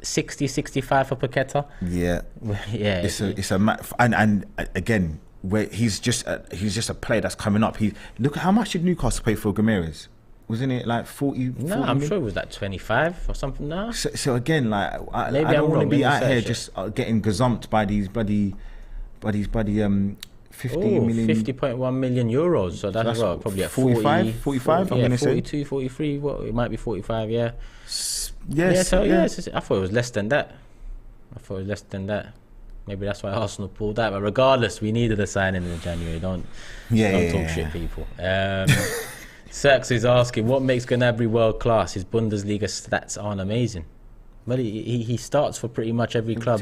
60-65 for Paqueta. It's and again, where he's just a player that's coming up. Look at how much did Newcastle pay for Guimaraes? Wasn't it like 40? No, I'm sure it was like 25 or something now. So again, like I don't want to be out here just getting gazumped by these bloody 50.1 million euros. So that's probably at 45, I'm going to say 42, 43. It might be 45. Yeah. Yes. I thought it was less than that. Maybe that's why Arsenal pulled out. But regardless, we needed a signing in January. Don't talk shit, people. Serx is asking, what makes Gnabry world class? His Bundesliga stats aren't amazing. Well, he starts for pretty much every club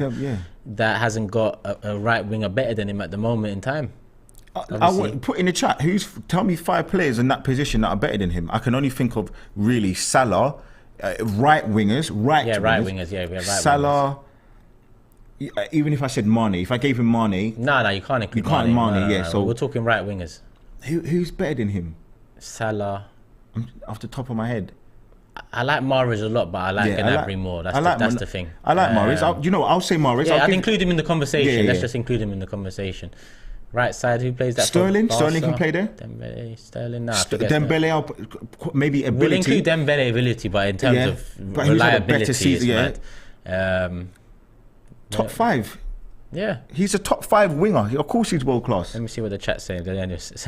that hasn't got a right winger better than him at the moment in time. I want put in the chat. Tell me 5 players in that position that are better than him. I can only think of really Salah, right wingers. We have right Salah. wingers. even if I said Mane, if I gave him Mane, No, you can't include You can't Mane. Mane, No, yeah, so- we're talking right wingers. who's better than him? Salah. Off the top of my head. I like Mahrez a lot, but I like Gnabry more. That's the thing. I like Mahrez. You know what? I'll say Mahrez. Yeah, I'd include him in the conversation. Yeah. Let's just include him in the conversation. Right side, who plays that? Sterling. For Sterling Barca? can play there. Dembele, Sterling. Nah, Dembele, maybe ability. We'll include Dembele ability, but in terms of But he's had a better reliability, season, it's mad. Top 5. Yeah. He's a top 5 winger. Of course, he's world class. Let me see what the chat's saying. There's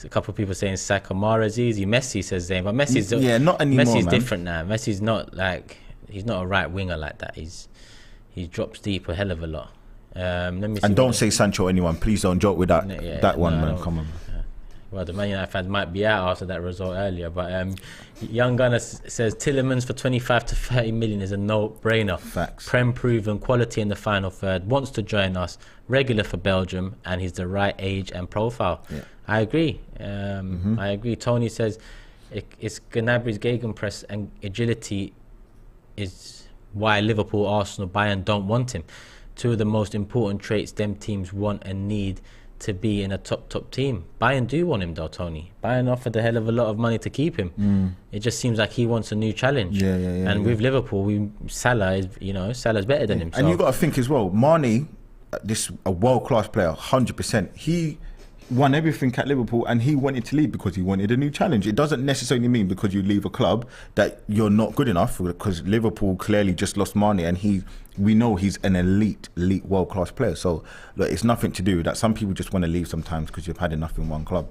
a couple of people saying Saka, Mahrez easy. Messi says Zayn, but Messi's not anymore. Messi's man. different now. Messi's not like he's not a right winger like that. He drops deep a hell of a lot. Let me see. And don't say Sancho, anyone. Please don't joke with that. That one, man. don't. Come on. Well, the Man United fans might be out after that result earlier, but Young Gunner says Tielemans for 25 to 30 million is a no-brainer. Facts. Prem proven, quality in the final third, wants to join us, regular for Belgium, and he's the right age and profile. Yeah. I agree. I agree. Tony says it's Gnabry's gegenpress and agility is why Liverpool, Arsenal, Bayern don't want him. Two of the most important traits them teams want and need to be in a top team. Bayern do want him though, Tony. Bayern offered a hell of a lot of money to keep him. It just seems like he wants a new challenge. And with Liverpool, Salah is Salah's better than him. And you got to think as well, Mane, a world-class player, 100%. He won everything at Liverpool and he wanted to leave because he wanted a new challenge. It doesn't necessarily mean because you leave a club that you're not good enough, because Liverpool clearly just lost Mane and we know he's an elite world-class player. So look, it's nothing to do with that. Some people just want to leave sometimes because you've had enough in one club.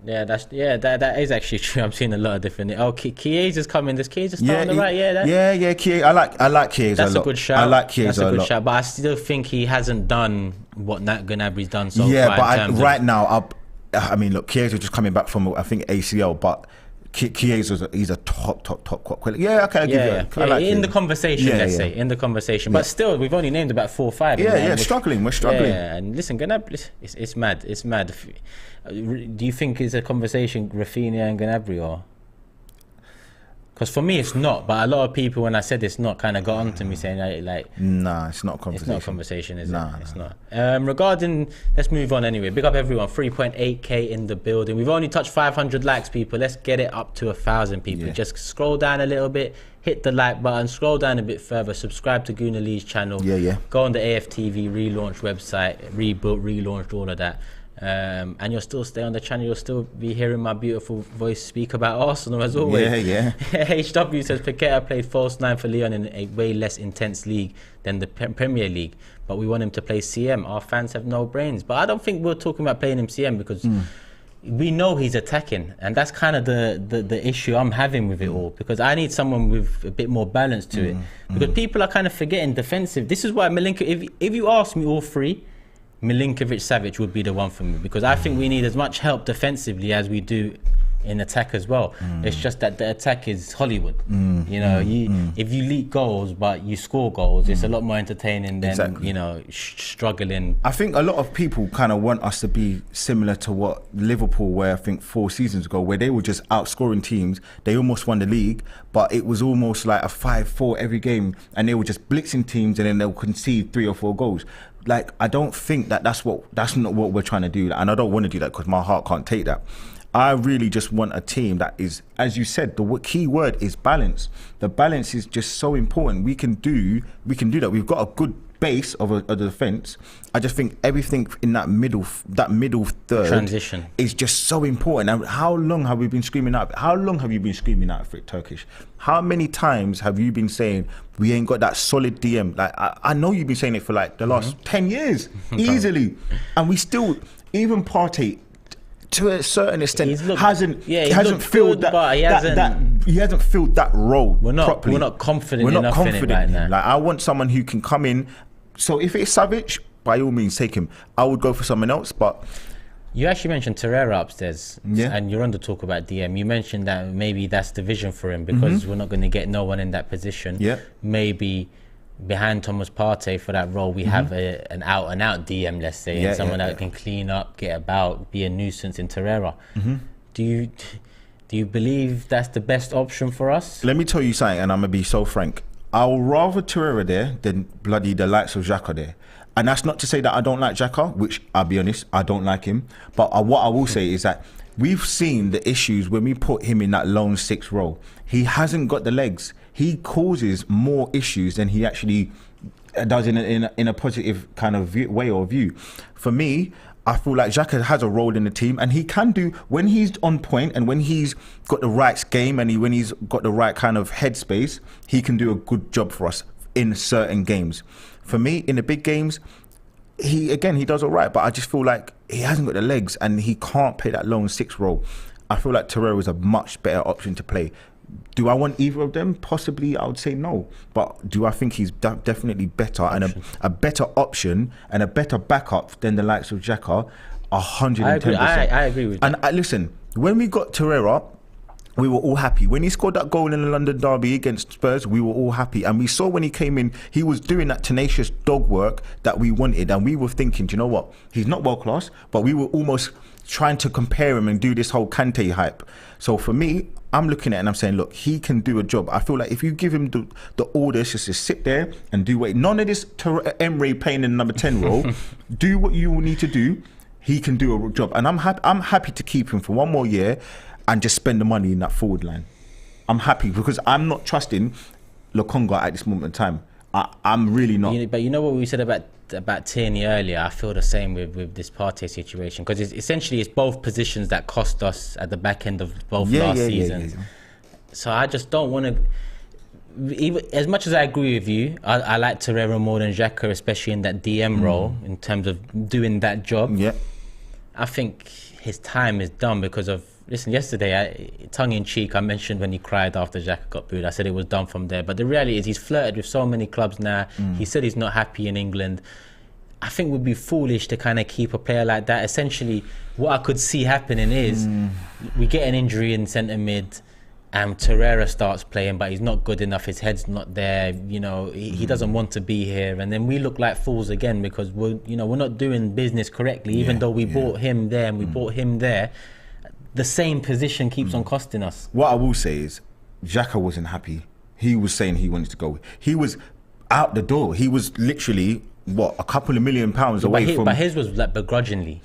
That is actually true. I'm seeing a lot of different. Chiesa's coming. Does Chiesa start on the right? Chiesa. I like Chiesa a lot. That's a good shout. I like Chiesa a lot. Shout, but I still think he hasn't done what Gnabry's done so far. Yeah, but right now, I mean, look, Chiesa's just coming back from, I think, ACL, but Chiesa's he's a top quality. Yeah, okay, I'll give you. I like in him. the conversation, let's say, in the conversation. But still, we've only named about 4 or 5. We're struggling. Yeah, and listen, Gnabry, it's mad. It's mad. Do you think it's a conversation, Rafinha and Gnabry, or? Because for me, it's not. But a lot of people, when I said it's not, kind of got on to me saying like, nah, it's not a conversation. It's not a conversation, is it? It's nah. not. Regarding, let's move on anyway. Big up everyone. 3.8k in the building. We've only touched 500 likes, people. Let's get it up to 1,000 people. Yeah. Just scroll down a little bit, hit the like button, scroll down a bit further, subscribe to Gooner Lee's channel. Yeah. Go on the AFTV relaunch website, rebuilt, relaunched, all of that. And you'll still stay on the channel. You'll still be hearing my beautiful voice speak about Arsenal as always. Yeah. HW says Paqueta played false 9 for Lyon in a way less intense league than the Premier League, but we want him to play CM. Our fans have no brains. But I don't think we're talking about playing him CM because we know he's attacking, and that's kind of the issue I'm having with it all, because I need someone with a bit more balance to it, because people are kind of forgetting defensive. This is why Milinkovic, if you ask me all three, Milinkovic-Savic would be the one for me, because I think we need as much help defensively as we do in attack as well. It's just that the attack is Hollywood. If you leak goals but you score goals, it's a lot more entertaining than struggling. I think a lot of people kind of want us to be similar to what Liverpool were, I think 4 seasons ago, where they were just outscoring teams. They almost won the league, but it was almost like a 5-4 every game, and they were just blitzing teams and then they'll concede 3 or 4 goals. Like, I don't think that's not what we're trying to do, and I don't want to do that because my heart can't take that. I really just want a team that is, as you said, the key word is balance. The balance is just so important. We can do that. We've got a good base of a defense. I just think everything in that middle third transition is just so important. And how long have we been screaming out? How long have you been screaming out for it, Turkish? How many times have you been saying we ain't got that solid DM? Like, I know you've been saying it for like the last 10 years, easily, and we still, even Partey, to a certain extent, hasn't filled that role properly. We're not confident enough in it right now. Like, I want someone who can come in. So if it's Savic, by all means, take him. I would go for someone else, but... You actually mentioned Torreira upstairs, and you're on the talk about DM. You mentioned that maybe that's the vision for him, because we're not going to get no one in that position. Yeah. Maybe behind Thomas Partey for that role, we have an out-and-out DM, let's say, and someone that can clean up, get about, be a nuisance in Torreira. Do you believe that's the best option for us? Let me tell you something, and I'm going to be so frank. I'll rather Torreira there than bloody the likes of Xhaka there. And that's not to say that I don't like Xhaka, which I'll be honest, I don't like him. But what I will say is that we've seen the issues when we put him in that lone 6 role. He hasn't got the legs. He causes more issues than he actually does in a positive kind of way or view. For me, I feel like Xhaka has a role in the team, and he can do, when he's on point and when he's got the right game and when he's got the right kind of headspace, he can do a good job for us in certain games. For me, in the big games, he does all right, but I just feel like he hasn't got the legs and he can't play that lone 6 role. I feel like Torreira is a much better option to play. Do I want either of them? Possibly, I would say no. But do I think he's definitely better and a better option and a better backup than the likes of Xhaka? 110%. I agree with that. And listen, when we got Torreira, we were all happy. When he scored that goal in the London derby against Spurs, we were all happy. And we saw when he came in, he was doing that tenacious dog work that we wanted. And we were thinking, do you know what? He's not world class, but we were almost trying to compare him and do this whole Kante hype. So for me, I'm looking at it and I'm saying, look, he can do a job. I feel like if you give him the orders just to sit there and do what, none of this Emre playing in the number 10 role, do what you need to do, he can do a job. And I'm happy to keep him for one more year and just spend the money in that forward line. I'm happy because I'm not trusting Lokonga at this moment in time. I'm really not. But you know what we said about Tierney earlier? I feel the same with this Partey situation, because it's both positions that cost us at the back end of both last season. Yeah. So I just don't want to. Even as much as I agree with you, I like Torreira more than Xhaka, especially in that DM role in terms of doing that job. Yeah, I think his time is done because of. Listen, yesterday, tongue in cheek, I mentioned when he cried after Xhaka got booed. I said it was done from there. But the reality is he's flirted with so many clubs now. He said he's not happy in England. I think it would be foolish to kind of keep a player like that. Essentially, what I could see happening is we get an injury in centre mid and Torreira starts playing, but he's not good enough. His head's not there. You know, he doesn't want to be here. And then we look like fools again because we're not doing business correctly, even though we bought him there and we bought him there. The same position keeps on costing us. What I will say is, Xhaka wasn't happy. He was saying he wanted to go. He was out the door. He was literally, a couple of £1 million away from... But his was like begrudgingly.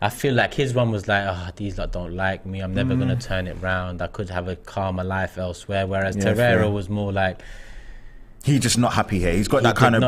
I feel like his one was like, these lot don't like me. I'm never going to turn it round. I could have a calmer life elsewhere. Whereas Torreira was more like... He's just not happy here. He's got that kind of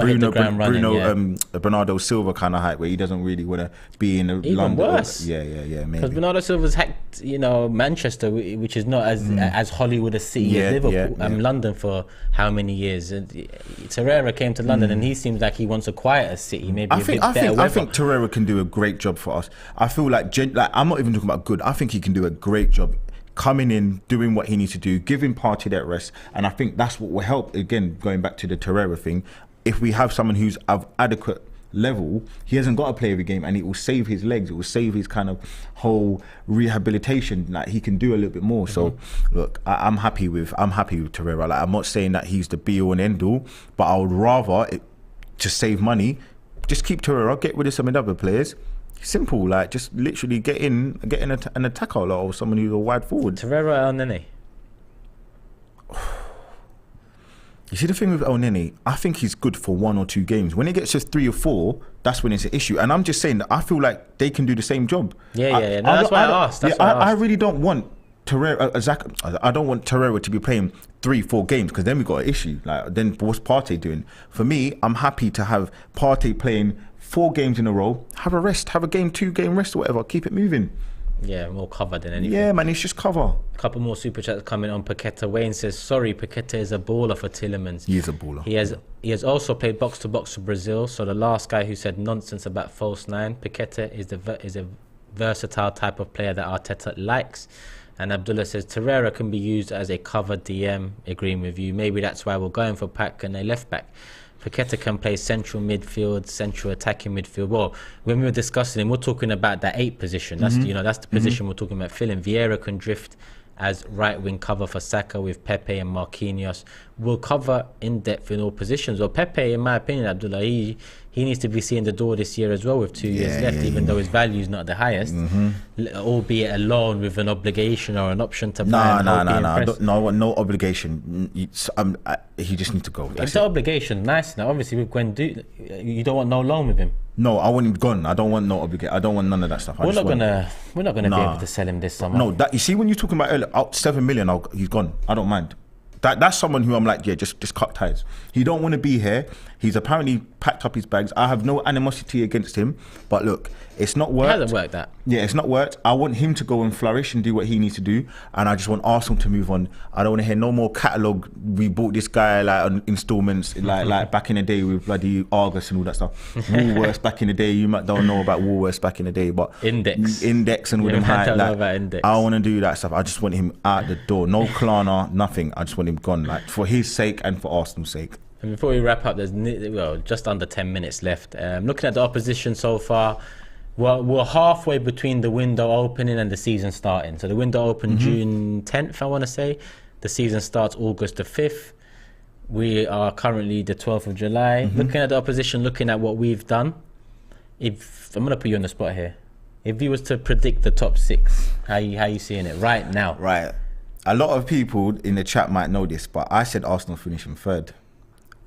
Bernardo Silva kind of hype where he doesn't really want to be in Even London. Worse. Yeah, maybe. Because Bernardo Silva's hacked, Manchester, which is not as Hollywood a city as Liverpool, London for how many years? And Torreira came to London and he seems like he wants a quieter city, maybe I think Torreira can do a great job for us. I feel like I'm not even talking about good. I think he can do a great job. Coming in, doing what he needs to do, giving Partey that rest, and I think that's what will help. Again, going back to the Torreira thing, if we have someone who's of adequate level, he hasn't got to play every game, and it will save his legs. It will save his kind of whole rehabilitation. Like he can do a little bit more. So, look, I'm happy with Torreira. Like I'm not saying that he's the be all and end all, but I would rather to save money, just keep Torreira, get rid of some of the other players. Simple, like just literally get in an attacker or someone who's a wide forward. Torreira El Nene. You see the thing with El Nene, I think he's good for 1 or 2 games. When it gets to 3 or 4, that's when it's an issue. And I'm just saying that I feel like they can do the same job. Yeah. No, that's why I asked. I really don't want Torreira. I don't want Torreira to be playing 3-4 games because then we got an issue. Like then what's Partey doing? For me, I'm happy to have Partey playing 4 games in a row, have a rest, have a 2-game rest or whatever, keep it moving. Yeah, more cover than anything. Yeah, man, it's just cover. A couple more super chats coming on Paqueta. Wayne says, sorry, Paqueta is a baller for Tielemans. He is a baller. He has also played box to box for Brazil, so the last guy who said nonsense about false 9, Paqueta is a versatile type of player that Arteta likes. And Abdullah says, Torreira can be used as a cover DM, agreeing with you. Maybe that's why we're going for Pac and a left back. Paqueta can play central midfield, central attacking midfield. Well, when we were discussing him, we're talking about that 8 position. That's that's the position we're talking about filling. Vieira can drift as right wing cover for Saka with Pepe and Marquinhos. Will cover in depth in all positions. Well, Pepe, in my opinion, Abdullah, he he needs to be seeing the door this year as well with 2 years left, even though his value is not the highest, albeit a loan with an obligation or an option to buy. No obligation. He just needs to go. It's an obligation, nice. Now, obviously, with Gwen, you don't want no loan with him. No, I want him gone. I don't want no obligation. I don't want none of that stuff. We're not gonna be able to sell him this summer. No, that you see when you're talking about earlier, 7 million, he's gone. I don't mind. That's someone who I'm like, yeah, just cut ties. He don't want to be here. He's apparently packed up his bags. I have no animosity against him, but look, it's not worked. It hasn't worked that. Yeah, it's not worked. I want him to go and flourish and do what he needs to do, and I just want Arsenal to move on. I don't want to hear no more catalogue. We bought this guy like on installments, like back in the day with bloody Argus and all that stuff. Woolworths back in the day. You might don't know about Woolworths back in the day, but Index and with them high. I don't know about Index. I want to do that stuff. I just want him out the door. No Klarna, nothing. I just want him gone, like for his sake and for Arsenal's sake. And before we wrap up, there's just under 10 minutes left. Looking at the opposition so far, we're halfway between the window opening and the season starting. So the window opened June 10th, I want to say. The season starts August the 5th. We are currently the 12th of July. Looking at the opposition, looking at what we've done, if I'm going to put you on the spot here. If you was to predict the top 6, how you seeing it right now? Right. A lot of people in the chat might know this, but I said Arsenal finishing 3rd.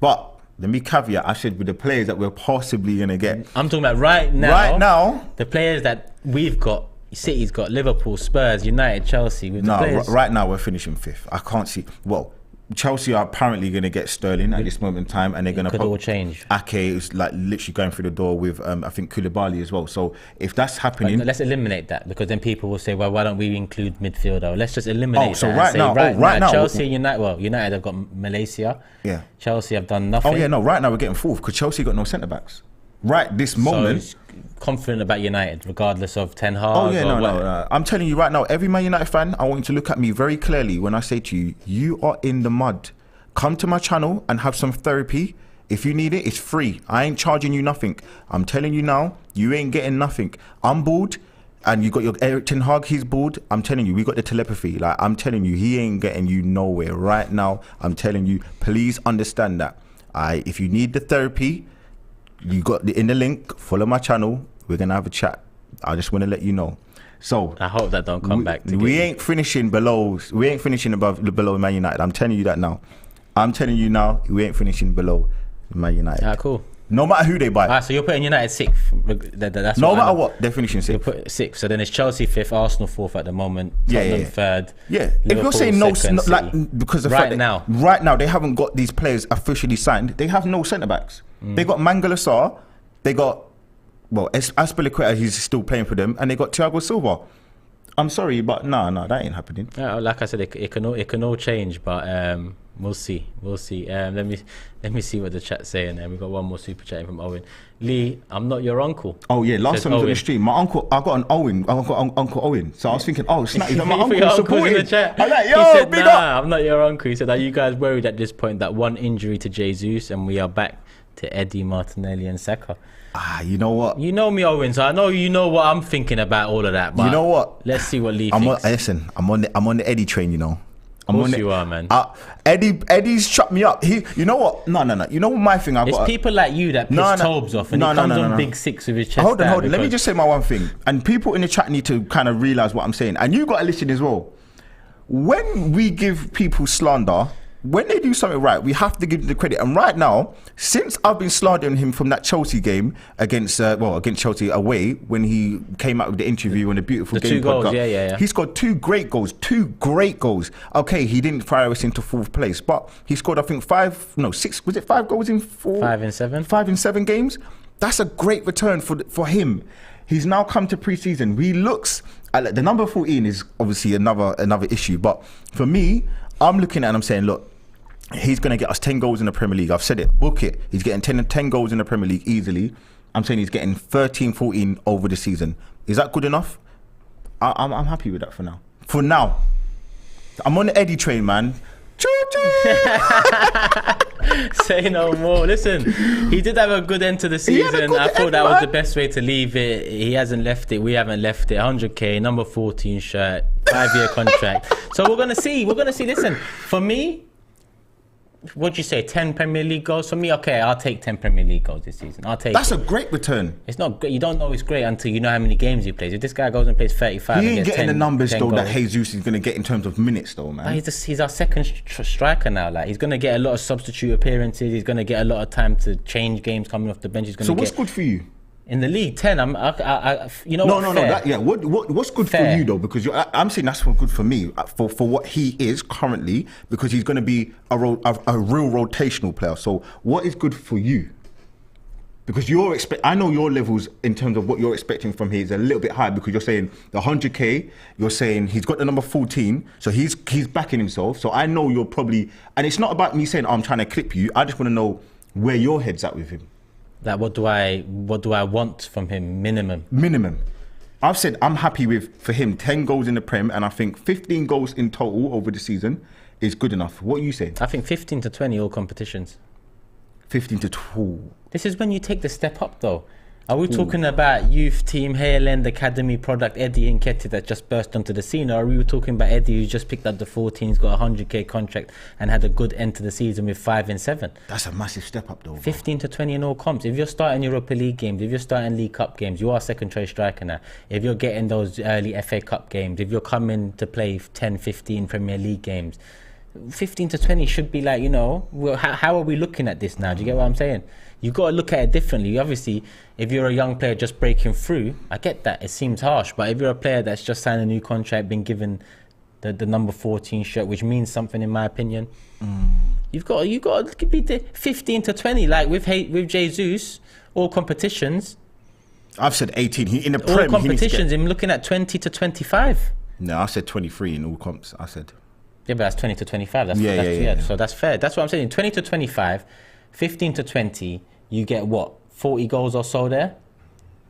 But let me caveat, I said with the players that we're possibly going to get. I'm talking about right now. Right now. The players that we've got, City's got, Liverpool, Spurs, United, Chelsea. Right now we're finishing 5th. I can't see. Well, Chelsea are apparently going to get Sterling at this moment in time, and they're going to all change. Ake is like literally going through the door with I think Koulibaly as well. So if that's happening, let's eliminate that, because then people will say, well, why don't we include midfielder? Let's just eliminate. Right now, Chelsea, United have got Malaysia. Yeah. Chelsea have done nothing. Oh yeah, no. Right now we're getting 4th because Chelsea got no centre backs. Right this moment. So confident about United, regardless of Ten Hag. Oh yeah, no. I'm telling you right now, every Man United fan, I want you to look at me very clearly when I say to you, you are in the mud. Come to my channel and have some therapy. If you need it, it's free. I ain't charging you nothing. I'm telling you now, you ain't getting nothing. I'm bored, and you got your Eric Ten Hag, he's bored. I'm telling you, we got the telepathy. Like, I'm telling you, he ain't getting you nowhere right now. I'm telling you, please understand that. If you need the therapy, you got in the link, follow my channel. We're going to have a chat. I just want to let you know. So I hope that don't come back. We ain't finishing below. We ain't finishing below Man United. I'm telling you that now. I'm telling you now, we ain't finishing below Man United. Cool. No matter who they buy. Alright, so you're putting United 6th. That's no matter what, they're finishing 6th. You put 6th. So then it's Chelsea 5th, Arsenal 4th at the moment, Tottenham 3rd. Yeah. If you're saying no, like because the right now they haven't got these players officially signed. They have no centre backs. They got Mangala Sarr. They got Aspilicueta. He's still playing for them, and they got Thiago Silva. I'm sorry, but no, that ain't happening. Like I said, it can all change, but we'll see. Let me see what the chat's saying. And we've got one more super chat from Owen. Lee, I'm not your uncle. Oh yeah, last time I was on the stream, my uncle, I got an Owen. I got Uncle Owen. So I was thinking, oh snap, is that my uncle supporting? In the chat. I'm like, yo, he said, big up. I'm not your uncle. He said, are you guys worried at this point that one injury to Jesus and we are back to Eddie, Martinelli and Saka? You know what? You know me, Owen, so I know you know what I'm thinking about all of that. But you know what? Let's see what Lee thinks. Listen, I'm on the Eddie train, you know. Of course you are, man. Eddie's shut me up. You know what? No. You know what my thing? It's people like you that piss Tobes off, and he comes on Big Six with his chest. Hold on. Let me just say my one thing. And people in the chat need to kind of realise what I'm saying. And you got to listen as well. When we give people slander, when they do something right, we have to give them the credit. And right now, since I've been slandering him from that Chelsea game against Chelsea away, when he came out with the interview on the Beautiful Game podcast, yeah. He scored two great goals. Okay, he didn't fire us into 4th place, but he scored, I think, 5 goals in 4? 5 and 7. 5 in 7 games. That's a great return for him. He's now come to pre-season. He looks, the number 14 is obviously another issue, but for me, I'm looking at it and I'm saying, look, he's going to get us 10 goals in the Premier League. I've said it. Book it. He's getting 10 goals in the Premier League easily. I'm saying he's getting 13, 14 over the season. Is that good enough? I'm happy with that for now. For now. I'm on the Eddie train, man. Say no more. Listen, he did have a good end to the season. I thought that was the best way to leave it. He hasn't left it. We haven't left it. 100k, number 14 shirt, 5-year contract. So we're going to see. Listen, for me, what do you say, 10 Premier League goals for me? Okay, I'll take 10 Premier League goals this season. I'll take That's it. a great return. It's not great. You don't know it's great until you know how many games he plays. If this guy goes and plays 35, He and ain't gets getting 10, the numbers 10 though goals. that Jesus is going to get in terms of minutes though, man. But he's our second striker now. Like, he's going to get a lot of substitute appearances. He's going to get a lot of time to change games coming off the bench. He's going So to what's get good for you? in the league 10. You know No, what? no, Fair. no. That, yeah. What's good Fair. for you though? Because I'm saying that's what good for me for what he is currently, because he's going to be a real rotational player. So what is good for you? Because I know your levels in terms of what you're expecting from him is a little bit high, because you're saying the 100k, you're saying he's got the number 14, so he's backing himself. So I know you're probably, and it's not about me saying, oh, I'm trying to clip you. I just want to know where your head's at with him. Like, what do I want from him? Minimum. I've said I'm happy for him 10 goals in the Prem, and I think 15 goals in total over the season is good enough. What are you saying? I think 15 to 20 all competitions. 15 to 12. This is when you take the step up, though. Are we talking about youth team, Hareland Academy product, Eddie Nketiah that just burst onto the scene? Or are we talking about Eddie who just picked up the 14's, got a 100k contract and had a good end to the season with 5 and 7? That's a massive step up, though. 15 to 20 in all comps. If you're starting Europa League games, if you're starting League Cup games, you are second choice striker now. If you're getting those early FA Cup games, if you're coming to play 10, 15 Premier League games, 15 to 20 should be like, how are we looking at this now? Do you get what I'm saying? You've got to look at it differently. Obviously, if you're a young player just breaking through, I get that. It seems harsh. But if you're a player that's just signed a new contract, been given the number 14 shirt, which means something in my opinion, you've got to be 15 to 20. Like with Jesus, all competitions. I've said 18. He in the all Prem. Competitions, I'm looking at 20 to 25. No, I said 23 in all comps. I said. Yeah, but that's 20 to 25. That's, Yeah. So that's fair. That's what I'm saying. 20 to 25, 15 to 20, you get what? 40 goals or so there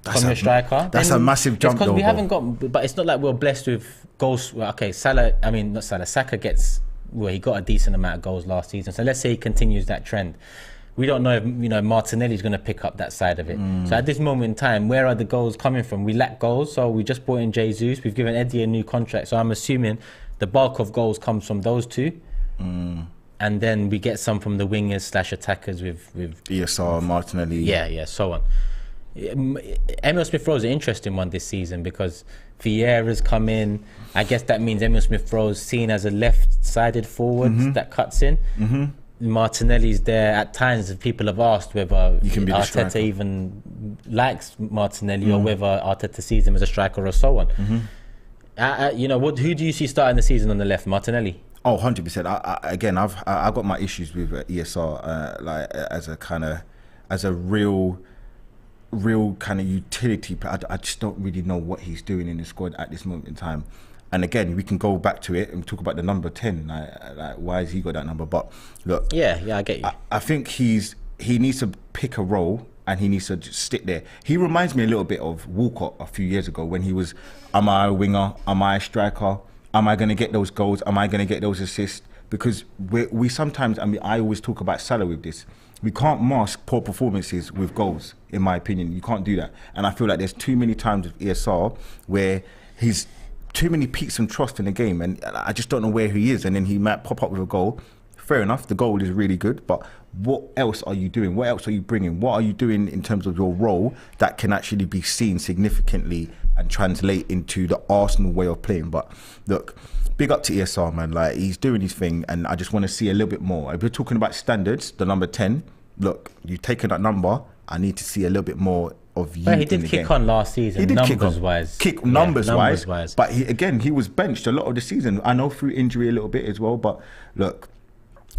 from your striker. That's a massive jump, because though. We haven't got, but it's not like we're blessed with goals. Well, okay, Saka gets, he got a decent amount of goals last season. So let's say he continues that trend. We don't know if Martinelli's going to pick up that side of it. So at this moment in time, where are the goals coming from? We lack goals, so we just brought in Jesus. We've given Eddie a new contract, so I'm assuming the bulk of goals comes from those two. And then we get some from the wingers / attackers with ESR, Martinelli. Yeah, so on. Emil Smith-Rowe's an interesting one this season because Vieira's come in. I guess that means Emil Smith-Rowe's seen as a left-sided forward that cuts in. Martinelli's there. At times, people have asked whether Arteta even likes Martinelli or whether Arteta sees him as a striker or so on. Who do you see starting the season on the left? Martinelli? Oh, 100%. Again, I've got my issues with ESR as a real kind of utility player. I just don't really know what he's doing in the squad at this moment in time. And again, we can go back to it and talk about the number 10. Like why has he got that number? But look, yeah, I get you. I think he needs to pick a role and he needs to just stick there. He reminds me a little bit of Walcott a few years ago when he was, am I a winger? Am I a striker? Am I going to get those goals? Am I going to get those assists? Because we sometimes, I always talk about Salah with this. We can't mask poor performances with goals, in my opinion. You can't do that. And I feel like there's too many times with ESR where he's too many peaks and troughs in the game, and I just don't know where he is. And then he might pop up with a goal. Fair enough, the goal is really good, but what else are you doing? What else are you bringing? What are you doing in terms of your role that can actually be seen significantly and translate into the Arsenal way of playing? But look, big up to ESR, man. Like, he's doing his thing, and I just want to see a little bit more. If we're talking about standards, the number 10, look, you've taken that number. I need to see a little bit more of you. Well, he did kick on last season. He did numbers wise. But he was benched a lot of the season. I know through injury a little bit as well. But look,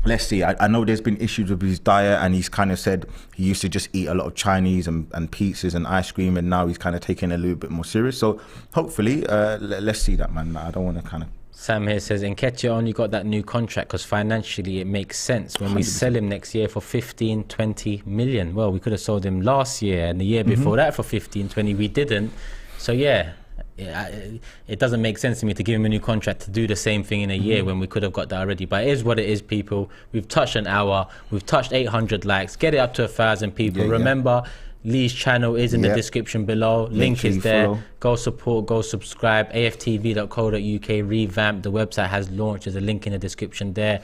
let's see. I know there's been issues with his diet, and he's kind of said he used to just eat a lot of Chinese and pizzas and ice cream, and now he's kind of taking it a little bit more serious. So hopefully, let's see that, man. I don't want to kind of. Sam here says Nketiah only got that new contract because financially it makes sense when we 100%. Sell him next year for 15, 20 million. Well, we could have sold him last year and the year before that for 15, 20. We didn't. So yeah, it doesn't make sense to me to give him a new contract to do the same thing in a year when we could have got that already. But it is what it is, people. We've touched an hour. We've touched 800 likes. Get it up to 1,000 people. Yeah, remember, Lee's channel is in the description below. Link is there. Follow. Go support, go subscribe. AFTV.co.uk revamped. The website has launched. There's a link in the description there.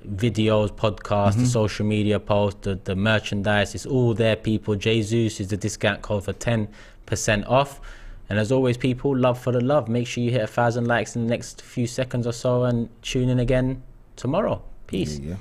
videos, podcasts, the social media posts, the merchandise. It's all there, people. Jesus is the discount code for 10% off. And as always, people, love for the love. Make sure you hit 1,000 likes in the next few seconds or so, and tune in again tomorrow. Peace. Yeah.